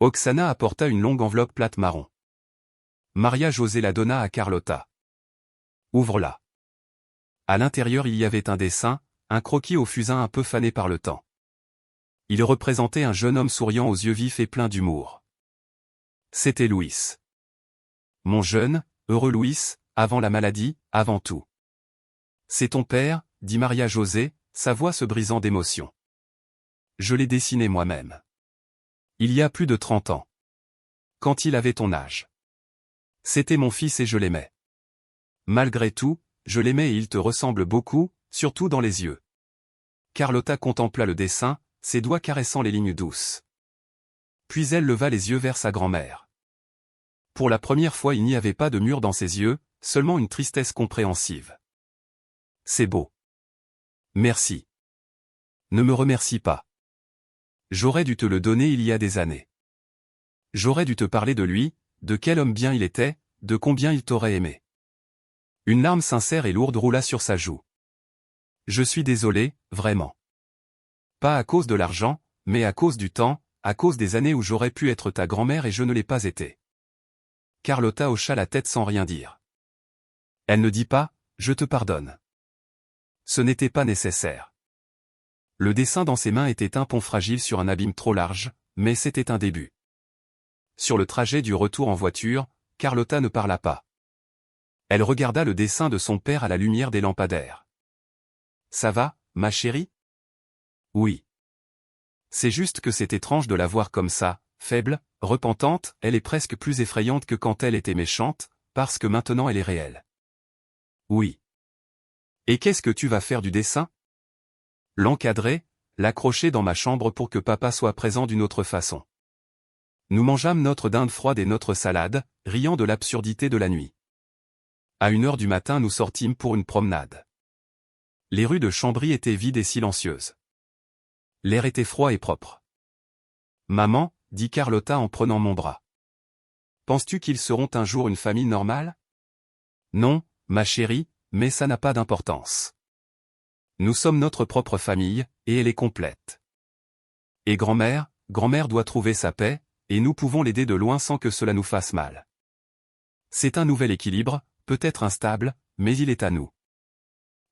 Oksana apporta une longue enveloppe plate marron. Maria-José la donna à Carlotta. Ouvre-la. À l'intérieur il y avait un dessin, un croquis au fusain un peu fané par le temps. Il représentait un jeune homme souriant aux yeux vifs et plein d'humour. C'était Louis. Mon jeune, heureux Louis, avant la maladie, avant tout. C'est ton père, dit Maria-José, sa voix se brisant d'émotion. Je l'ai dessiné moi-même. Il y a plus de 30 ans. Quand il avait ton âge. C'était mon fils et je l'aimais. Malgré tout, je l'aimais et il te ressemble beaucoup, surtout dans les yeux. Carlotta contempla le dessin, ses doigts caressant les lignes douces. Puis elle leva les yeux vers sa grand-mère. Pour la première fois il n'y avait pas de mur dans ses yeux, seulement une tristesse compréhensive. C'est beau. Merci. Ne me remercie pas. J'aurais dû te le donner il y a des années. J'aurais dû te parler de lui, de quel homme bien il était, de combien il t'aurait aimé. Une larme sincère et lourde roula sur sa joue. Je suis désolé, vraiment. Pas à cause de l'argent, mais à cause du temps, à cause des années où j'aurais pu être ta grand-mère et je ne l'ai pas été. Carlotta hocha la tête sans rien dire. Elle ne dit pas, je te pardonne. Ce n'était pas nécessaire. Le dessin dans ses mains était un pont fragile sur un abîme trop large, mais c'était un début. Sur le trajet du retour en voiture, Carlotta ne parla pas. Elle regarda le dessin de son père à la lumière des lampadaires. Ça va, ma chérie? Oui. C'est juste que c'est étrange de la voir comme ça, faible, repentante, elle est presque plus effrayante que quand elle était méchante, parce que maintenant elle est réelle. Oui. Et qu'est-ce que tu vas faire du dessin? L'encadrer, l'accrocher dans ma chambre pour que papa soit présent d'une autre façon. Nous mangeâmes notre dinde froide et notre salade, riant de l'absurdité de la nuit. À 1h du matin nous sortîmes pour une promenade. Les rues de Chambry étaient vides et silencieuses. L'air était froid et propre. Maman, dit Carlotta en prenant mon bras. Penses-tu qu'ils seront un jour une famille normale? Non, ma chérie, mais ça n'a pas d'importance. Nous sommes notre propre famille, et elle est complète. Et grand-mère doit trouver sa paix, et nous pouvons l'aider de loin sans que cela nous fasse mal. C'est un nouvel équilibre, peut-être instable, mais il est à nous.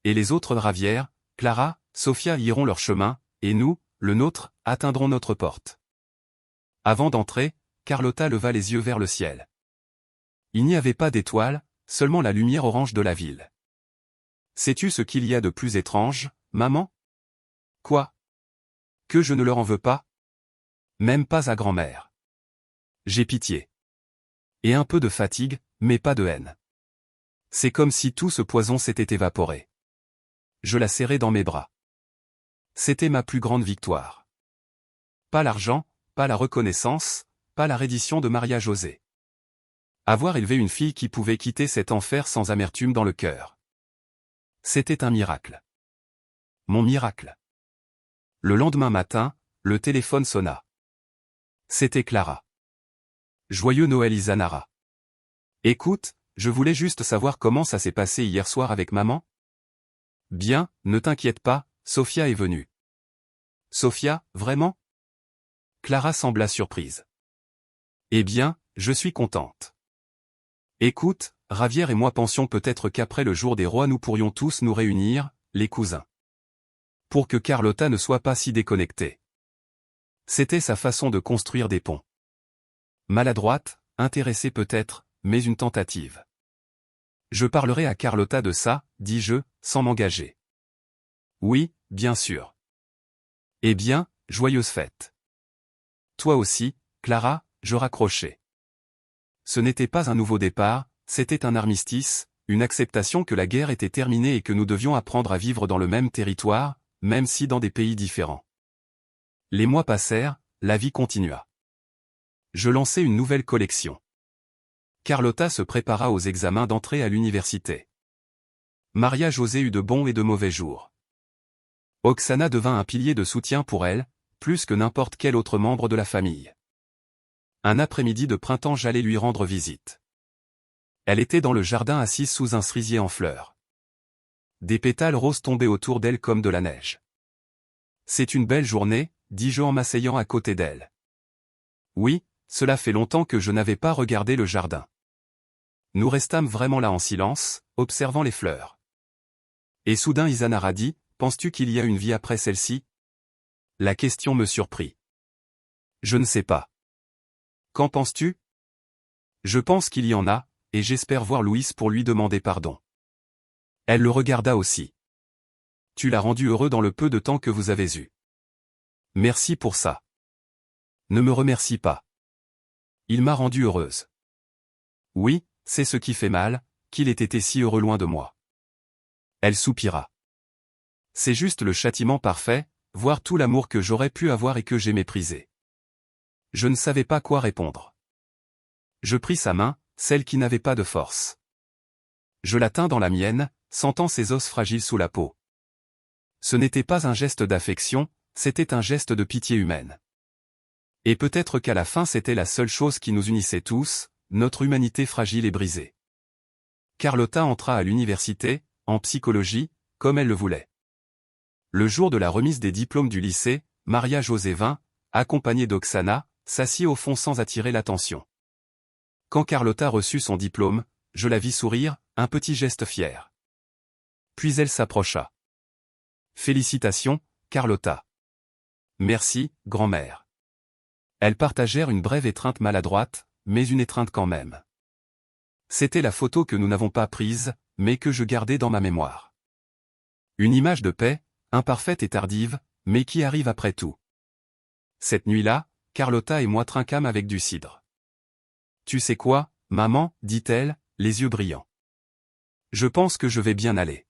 Et les autres Ravière, Clara, Sofia iront leur chemin, et nous, le nôtre, atteindrons notre porte. Avant d'entrer, Carlotta leva les yeux vers le ciel. Il n'y avait pas d'étoiles, seulement la lumière orange de la ville. Sais-tu ce qu'il y a de plus étrange, maman? Quoi? Que je ne leur en veux pas? Même pas à grand-mère. J'ai pitié. Et un peu de fatigue, mais pas de haine. C'est comme si tout ce poison s'était évaporé. Je la serrai dans mes bras. C'était ma plus grande victoire. Pas l'argent, pas la reconnaissance, pas la reddition de Maria-José. Avoir élevé une fille qui pouvait quitter cet enfer sans amertume dans le cœur. C'était un miracle. Mon miracle. Le lendemain matin, le téléphone sonna. C'était Clara. Joyeux Noël Isanara. Écoute, je voulais juste savoir comment ça s'est passé hier soir avec maman. Bien, ne t'inquiète pas, Sofia est venue. Sofia, vraiment? Clara sembla surprise. Eh bien, je suis contente. Écoute, Ravière et moi pensions peut-être qu'après le jour des rois nous pourrions tous nous réunir, les cousins. Pour que Carlotta ne soit pas si déconnectée. C'était sa façon de construire des ponts. Maladroite, intéressée peut-être, mais une tentative. Je parlerai à Carlotta de ça, dis-je, sans m'engager. Oui, bien sûr. Eh bien, joyeuse fête. Toi aussi, Clara, je raccrochai. Ce n'était pas un nouveau départ, c'était un armistice, une acceptation que la guerre était terminée et que nous devions apprendre à vivre dans le même territoire, même si dans des pays différents. Les mois passèrent, la vie continua. Je lançai une nouvelle collection. Carlotta se prépara aux examens d'entrée à l'université. Maria José eut de bons et de mauvais jours. Oksana devint un pilier de soutien pour elle, plus que n'importe quel autre membre de la famille. Un après-midi de printemps j'allais lui rendre visite. Elle était dans le jardin assise sous un cerisier en fleurs. Des pétales roses tombaient autour d'elle comme de la neige. « C'est une belle journée », dis-je en m'asseyant à côté d'elle. Oui, cela fait longtemps que je n'avais pas regardé le jardin. Nous restâmes vraiment là en silence, observant les fleurs. Et soudain Isanara dit, « Penses-tu qu'il y a une vie après celle-ci » La question me surprit. Je ne sais pas. Qu'en penses-tu? Je pense qu'il y en a, et j'espère voir Louis pour lui demander pardon. Elle le regarda aussi. Tu l'as rendu heureux dans le peu de temps que vous avez eu. Merci pour ça. Ne me remercie pas. Il m'a rendue heureuse. Oui, c'est ce qui fait mal, qu'il ait été si heureux loin de moi. Elle soupira. C'est juste le châtiment parfait, voir tout l'amour que j'aurais pu avoir et que j'ai méprisé. Je ne savais pas quoi répondre. Je pris sa main, celle qui n'avait pas de force. Je la tins dans la mienne, sentant ses os fragiles sous la peau. Ce n'était pas un geste d'affection, c'était un geste de pitié humaine. Et peut-être qu'à la fin c'était la seule chose qui nous unissait tous, notre humanité fragile et brisée. Carlotta entra à l'université, en psychologie, comme elle le voulait. Le jour de la remise des diplômes du lycée, Maria José vint, accompagnée d'Oksana, s'assit au fond sans attirer l'attention. Quand Carlotta reçut son diplôme, je la vis sourire, un petit geste fier. Puis elle s'approcha. Félicitations, Carlotta. Merci, grand-mère. Elles partagèrent une brève étreinte maladroite, mais une étreinte quand même. C'était la photo que nous n'avons pas prise, mais que je gardais dans ma mémoire. Une image de paix, imparfaite et tardive, mais qui arrive après tout. Cette nuit-là, Carlotta et moi trinquâmes avec du cidre. Tu sais quoi, maman, dit-elle, les yeux brillants. Je pense que je vais bien aller.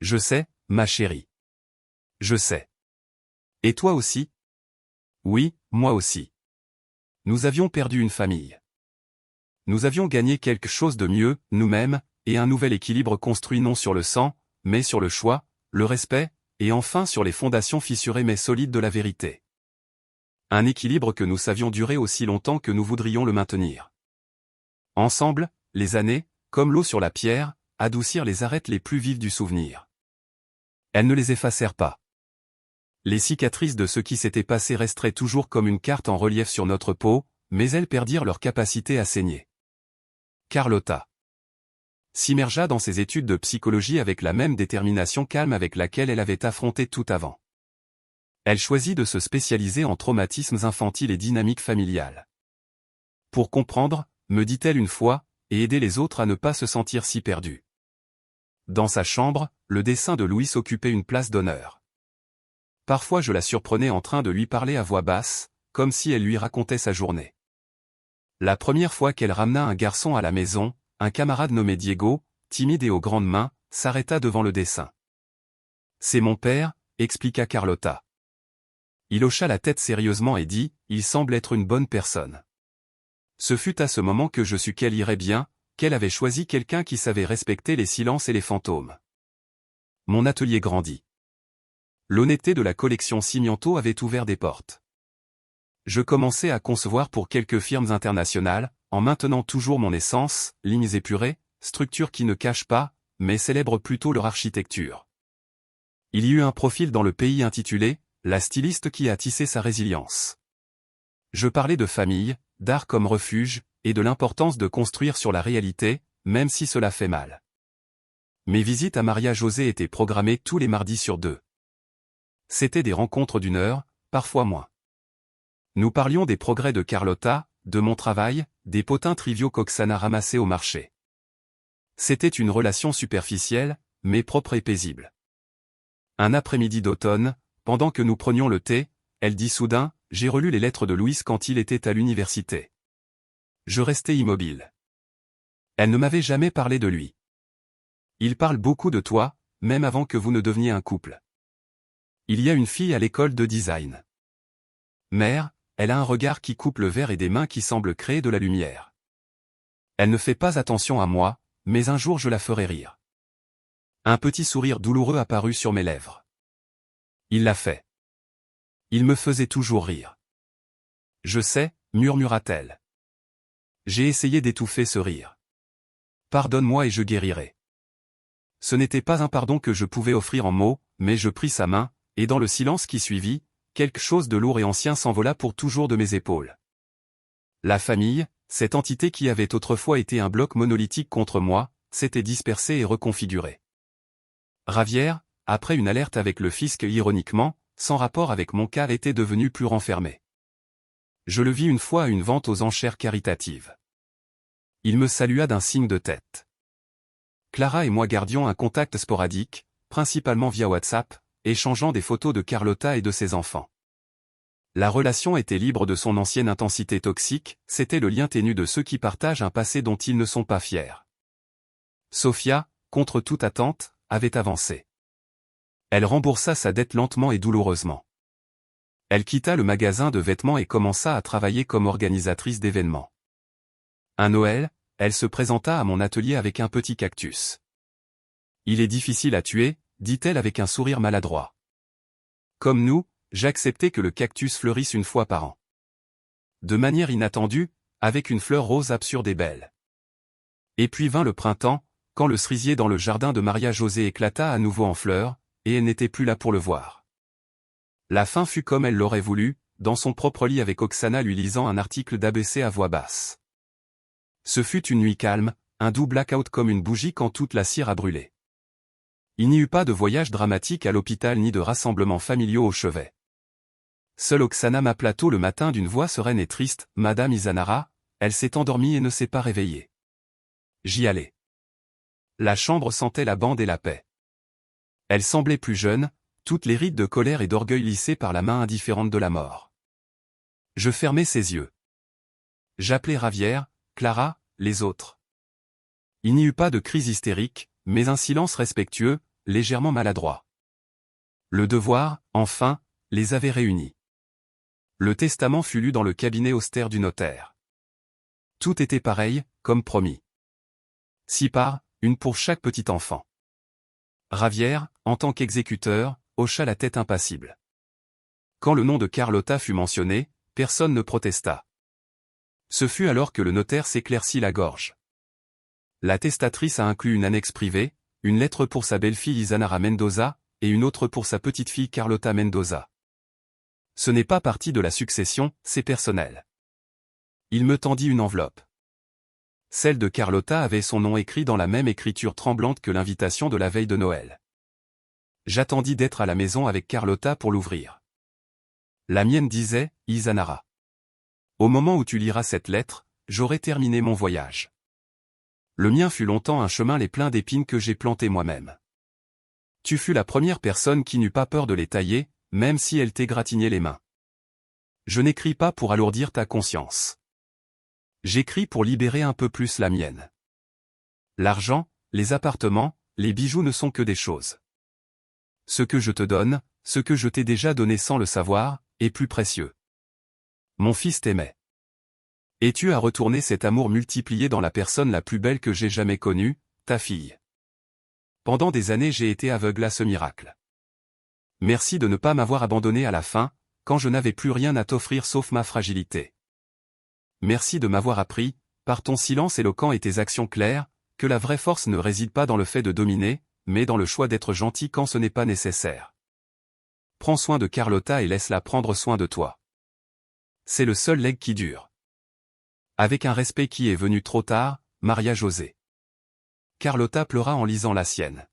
Je sais, ma chérie. Je sais. Et toi aussi? Oui, moi aussi. Nous avions perdu une famille. Nous avions gagné quelque chose de mieux, nous-mêmes, et un nouvel équilibre construit non sur le sang, mais sur le choix, le respect, et enfin sur les fondations fissurées mais solides de la vérité. Un équilibre que nous savions durer aussi longtemps que nous voudrions le maintenir. Ensemble, les années, comme l'eau sur la pierre, adoucirent les arêtes les plus vives du souvenir. Elles ne les effacèrent pas. Les cicatrices de ce qui s'était passé resteraient toujours comme une carte en relief sur notre peau, mais elles perdirent leur capacité à saigner. Carlotta s'immergea dans ses études de psychologie avec la même détermination calme avec laquelle elle avait affronté tout avant. Elle choisit de se spécialiser en traumatismes infantiles et dynamiques familiales. Pour comprendre, me dit-elle une fois, et aider les autres à ne pas se sentir si perdus. Dans sa chambre, le dessin de Louis occupait une place d'honneur. Parfois je la surprenais en train de lui parler à voix basse, comme si elle lui racontait sa journée. La première fois qu'elle ramena un garçon à la maison, un camarade nommé Diego, timide et aux grandes mains, s'arrêta devant le dessin. « C'est mon père », expliqua Carlotta. Il hocha la tête sérieusement et dit, « Il semble être une bonne personne. » Ce fut à ce moment que je sus qu'elle irait bien, qu'elle avait choisi quelqu'un qui savait respecter les silences et les fantômes. Mon atelier grandit. L'honnêteté de la collection Cimianto avait ouvert des portes. Je commençais à concevoir pour quelques firmes internationales, en maintenant toujours mon essence, lignes épurées, structures qui ne cachent pas, mais célèbrent plutôt leur architecture. Il y eut un profil dans le pays intitulé « La styliste qui a tissé sa résilience ». Je parlais de famille, d'art comme refuge, et de l'importance de construire sur la réalité, même si cela fait mal. Mes visites à Maria José étaient programmées tous les mardis sur 2. C'étaient des rencontres d'1 heure, parfois moins. Nous parlions des progrès de Carlotta, de mon travail, des potins triviaux qu'Oksana ramassait au marché. C'était une relation superficielle, mais propre et paisible. Un après-midi d'automne, pendant que nous prenions le thé, elle dit soudain, j'ai relu les lettres de Louis quand il était à l'université. Je restais immobile. Elle ne m'avait jamais parlé de lui. Il parle beaucoup de toi, même avant que vous ne deveniez un couple. Il y a une fille à l'école de design. Mère, elle a un regard qui coupe le verre et des mains qui semblent créer de la lumière. Elle ne fait pas attention à moi, mais un jour je la ferai rire. Un petit sourire douloureux apparut sur mes lèvres. Il l'a fait. Il me faisait toujours rire. Je sais, murmura-t-elle. J'ai essayé d'étouffer ce rire. Pardonne-moi et je guérirai. Ce n'était pas un pardon que je pouvais offrir en mots, mais je pris sa main, et dans le silence qui suivit, quelque chose de lourd et ancien s'envola pour toujours de mes épaules. La famille, cette entité qui avait autrefois été un bloc monolithique contre moi, s'était dispersée et reconfigurée. Ravière, après une alerte avec le fisc ironiquement, sans rapport avec mon cas, était devenu plus renfermé. Je le vis une fois à une vente aux enchères caritatives. Il me salua d'un signe de tête. Clara et moi gardions un contact sporadique, principalement via WhatsApp, échangeant des photos de Carlotta et de ses enfants. La relation était libre de son ancienne intensité toxique, c'était le lien ténu de ceux qui partagent un passé dont ils ne sont pas fiers. Sophia, contre toute attente, avait avancé. Elle remboursa sa dette lentement et douloureusement. Elle quitta le magasin de vêtements et commença à travailler comme organisatrice d'événements. Un Noël, elle se présenta à mon atelier avec un petit cactus. Il est difficile à tuer, dit-elle avec un sourire maladroit. Comme nous, j'acceptais que le cactus fleurisse une fois par an. De manière inattendue, avec une fleur rose absurde et belle. Et puis vint le printemps, quand le cerisier dans le jardin de Maria-Josée éclata à nouveau en fleurs, et elle n'était plus là pour le voir. La fin fut comme elle l'aurait voulu, dans son propre lit avec Oksana lui lisant un article d'ABC à voix basse. Ce fut une nuit calme, un doux blackout comme une bougie quand toute la cire a brûlé. Il n'y eut pas de voyage dramatique à l'hôpital ni de rassemblements familiaux au chevet. Seule Oksana m'appela tôt le matin d'une voix sereine et triste, « Madame Izanara », elle s'est endormie et ne s'est pas réveillée. J'y allai. La chambre sentait la bande et la paix. Elle semblait plus jeune, toutes les rides de colère et d'orgueil lissées par la main indifférente de la mort. Je fermai ses yeux. J'appelai Ravière, Clara, les autres. Il n'y eut pas de crise hystérique, mais un silence respectueux, légèrement maladroit. Le devoir, enfin, les avait réunis. Le testament fut lu dans le cabinet austère du notaire. Tout était pareil, comme promis. 6 parts, une pour chaque petit enfant. Ravière, en tant qu'exécuteur, hocha la tête impassible. Quand le nom de Carlotta fut mentionné, personne ne protesta. Ce fut alors que le notaire s'éclaircit la gorge. La testatrice a inclus une annexe privée, une lettre pour sa belle-fille Izanara Mendoza, et une autre pour sa petite-fille Carlotta Mendoza. Ce n'est pas partie de la succession, c'est personnel. Il me tendit une enveloppe. Celle de Carlotta avait son nom écrit dans la même écriture tremblante que l'invitation de la veille de Noël. J'attendis d'être à la maison avec Carlotta pour l'ouvrir. La mienne disait, « Izanara. Au moment où tu liras cette lettre, j'aurai terminé mon voyage. » Le mien fut longtemps un chemin les plein d'épines que j'ai planté moi-même. Tu fus la première personne qui n'eut pas peur de les tailler, même si elle t'égratignait les mains. Je n'écris pas pour alourdir ta conscience. J'écris pour libérer un peu plus la mienne. L'argent, les appartements, les bijoux ne sont que des choses. Ce que je te donne, ce que je t'ai déjà donné sans le savoir, est plus précieux. Mon fils t'aimait. Et tu as retourné cet amour multiplié dans la personne la plus belle que j'ai jamais connue, ta fille. Pendant des années j'ai été aveugle à ce miracle. Merci de ne pas m'avoir abandonné à la fin, quand je n'avais plus rien à t'offrir sauf ma fragilité. Merci de m'avoir appris, par ton silence éloquent et tes actions claires, que la vraie force ne réside pas dans le fait de dominer, mais dans le choix d'être gentil quand ce n'est pas nécessaire. Prends soin de Carlotta et laisse-la prendre soin de toi. C'est le seul legs qui dure. Avec un respect qui est venu trop tard, Maria-Josée. Carlotta pleura en lisant la sienne.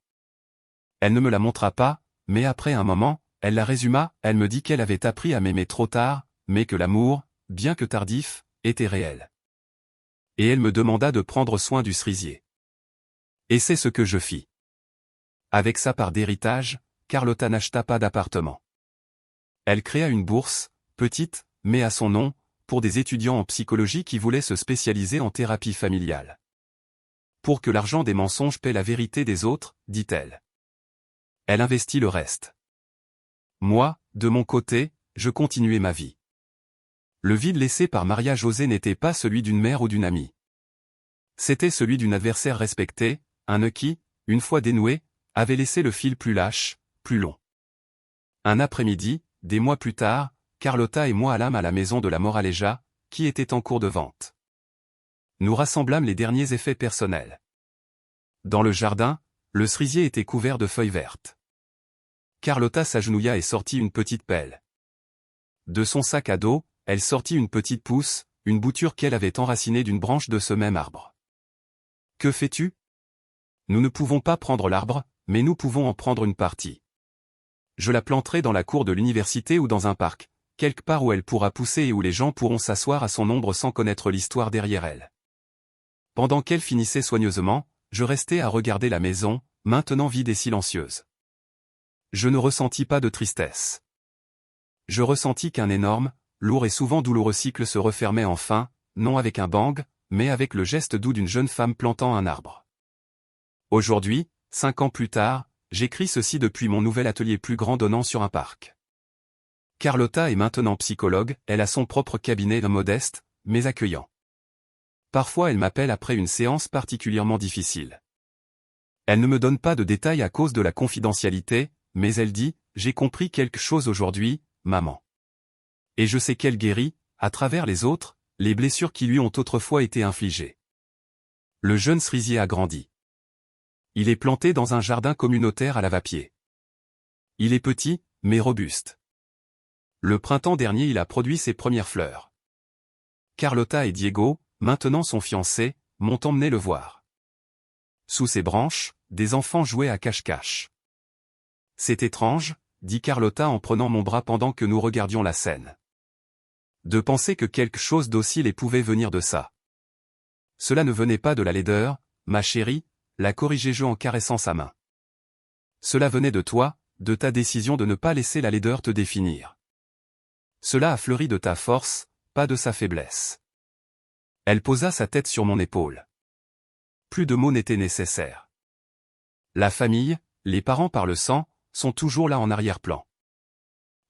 Elle ne me la montra pas, mais après un moment, elle la résuma, elle me dit qu'elle avait appris à m'aimer trop tard, mais que l'amour, bien que tardif, était réel. Et elle me demanda de prendre soin du cerisier. Et c'est ce que je fis. Avec sa part d'héritage, Carlotta n'acheta pas d'appartement. Elle créa une bourse, petite, mais à son nom, pour des étudiants en psychologie qui voulaient se spécialiser en thérapie familiale. Pour que l'argent des mensonges paie la vérité des autres, dit-elle. Elle investit le reste. Moi, de mon côté, je continuais ma vie. Le vide laissé par Maria-Josée n'était pas celui d'une mère ou d'une amie. C'était celui d'une adversaire respectée, un nœud qui, une fois dénoué, avait laissé le fil plus lâche, plus long. Un après-midi, des mois plus tard, Carlotta et moi allâmes à la maison de la Moraleja, qui était en cours de vente. Nous rassemblâmes les derniers effets personnels. Dans le jardin, le cerisier était couvert de feuilles vertes. Carlotta s'agenouilla et sortit une petite pelle. De son sac à dos, elle sortit une petite pousse, une bouture qu'elle avait enracinée d'une branche de ce même arbre. « Que fais-tu ? » ?»« Nous ne pouvons pas prendre l'arbre, mais nous pouvons en prendre une partie. Je la planterai dans la cour de l'université ou dans un parc, quelque part où elle pourra pousser et où les gens pourront s'asseoir à son ombre sans connaître l'histoire derrière elle. » Pendant qu'elle finissait soigneusement, je restais à regarder la maison, maintenant vide et silencieuse. Je ne ressentis pas de tristesse. Je ressentis qu'un énorme, lourd et souvent douloureux cycle se refermait enfin, non avec un bang, mais avec le geste doux d'une jeune femme plantant un arbre. Aujourd'hui, 5 ans plus tard, j'écris ceci depuis mon nouvel atelier plus grand donnant sur un parc. Carlotta est maintenant psychologue, elle a son propre cabinet modeste, mais accueillant. Parfois elle m'appelle après une séance particulièrement difficile. Elle ne me donne pas de détails à cause de la confidentialité, mais elle dit « J'ai compris quelque chose aujourd'hui, maman. » Et je sais qu'elle guérit, à travers les autres, les blessures qui lui ont autrefois été infligées. Le jeune cerisier a grandi. Il est planté dans un jardin communautaire à la va-pied. Il est petit, mais robuste. Le printemps dernier il a produit ses premières fleurs. Carlotta et Diego, maintenant son fiancé, m'ont emmené le voir. Sous ses branches, des enfants jouaient à cache-cache. « C'est étrange, » dit Carlotta en prenant mon bras pendant que nous regardions la scène. De penser que quelque chose d'aussi pouvait venir de ça. Cela ne venait pas de la laideur, ma chérie, la corrigeai-je en caressant sa main. Cela venait de toi, de ta décision de ne pas laisser la laideur te définir. Cela a fleuri de ta force, pas de sa faiblesse. Elle posa sa tête sur mon épaule. Plus de mots n'étaient nécessaires. La famille, les parents par le sang, sont toujours là en arrière-plan.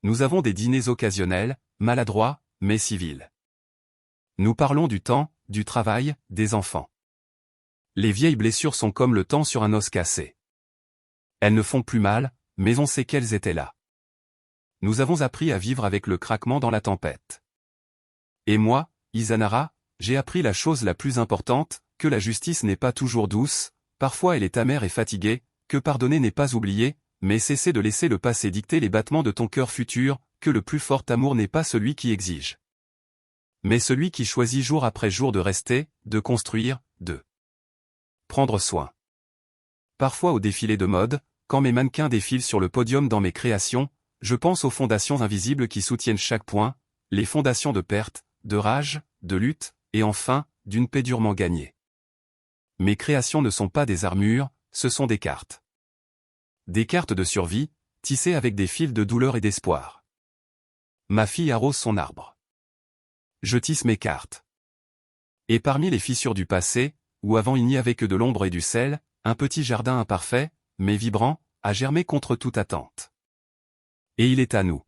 Nous avons des dîners occasionnels, maladroits, mais civils. Nous parlons du temps, du travail, des enfants. Les vieilles blessures sont comme le temps sur un os cassé. Elles ne font plus mal, mais on sait qu'elles étaient là. Nous avons appris à vivre avec le craquement dans la tempête. Et moi, Izanara, j'ai appris la chose la plus importante, que la justice n'est pas toujours douce, parfois elle est amère et fatiguée, que pardonner n'est pas oublier, mais cesser de laisser le passé dicter les battements de ton cœur futur, que le plus fort amour n'est pas celui qui exige, mais celui qui choisit jour après jour de rester, de construire, de prendre soin. Parfois au défilé de mode, quand mes mannequins défilent sur le podium dans mes créations, je pense aux fondations invisibles qui soutiennent chaque point, les fondations de perte, de rage, de lutte, et enfin, d'une paix durement gagnée. Mes créations ne sont pas des armures, ce sont des cartes. Des cartes de survie, tissées avec des fils de douleur et d'espoir. Ma fille arrose son arbre. Je tisse mes cartes. Et parmi les fissures du passé, où avant il n'y avait que de l'ombre et du sel, un petit jardin imparfait, mais vibrant, a germé contre toute attente. Et il est à nous.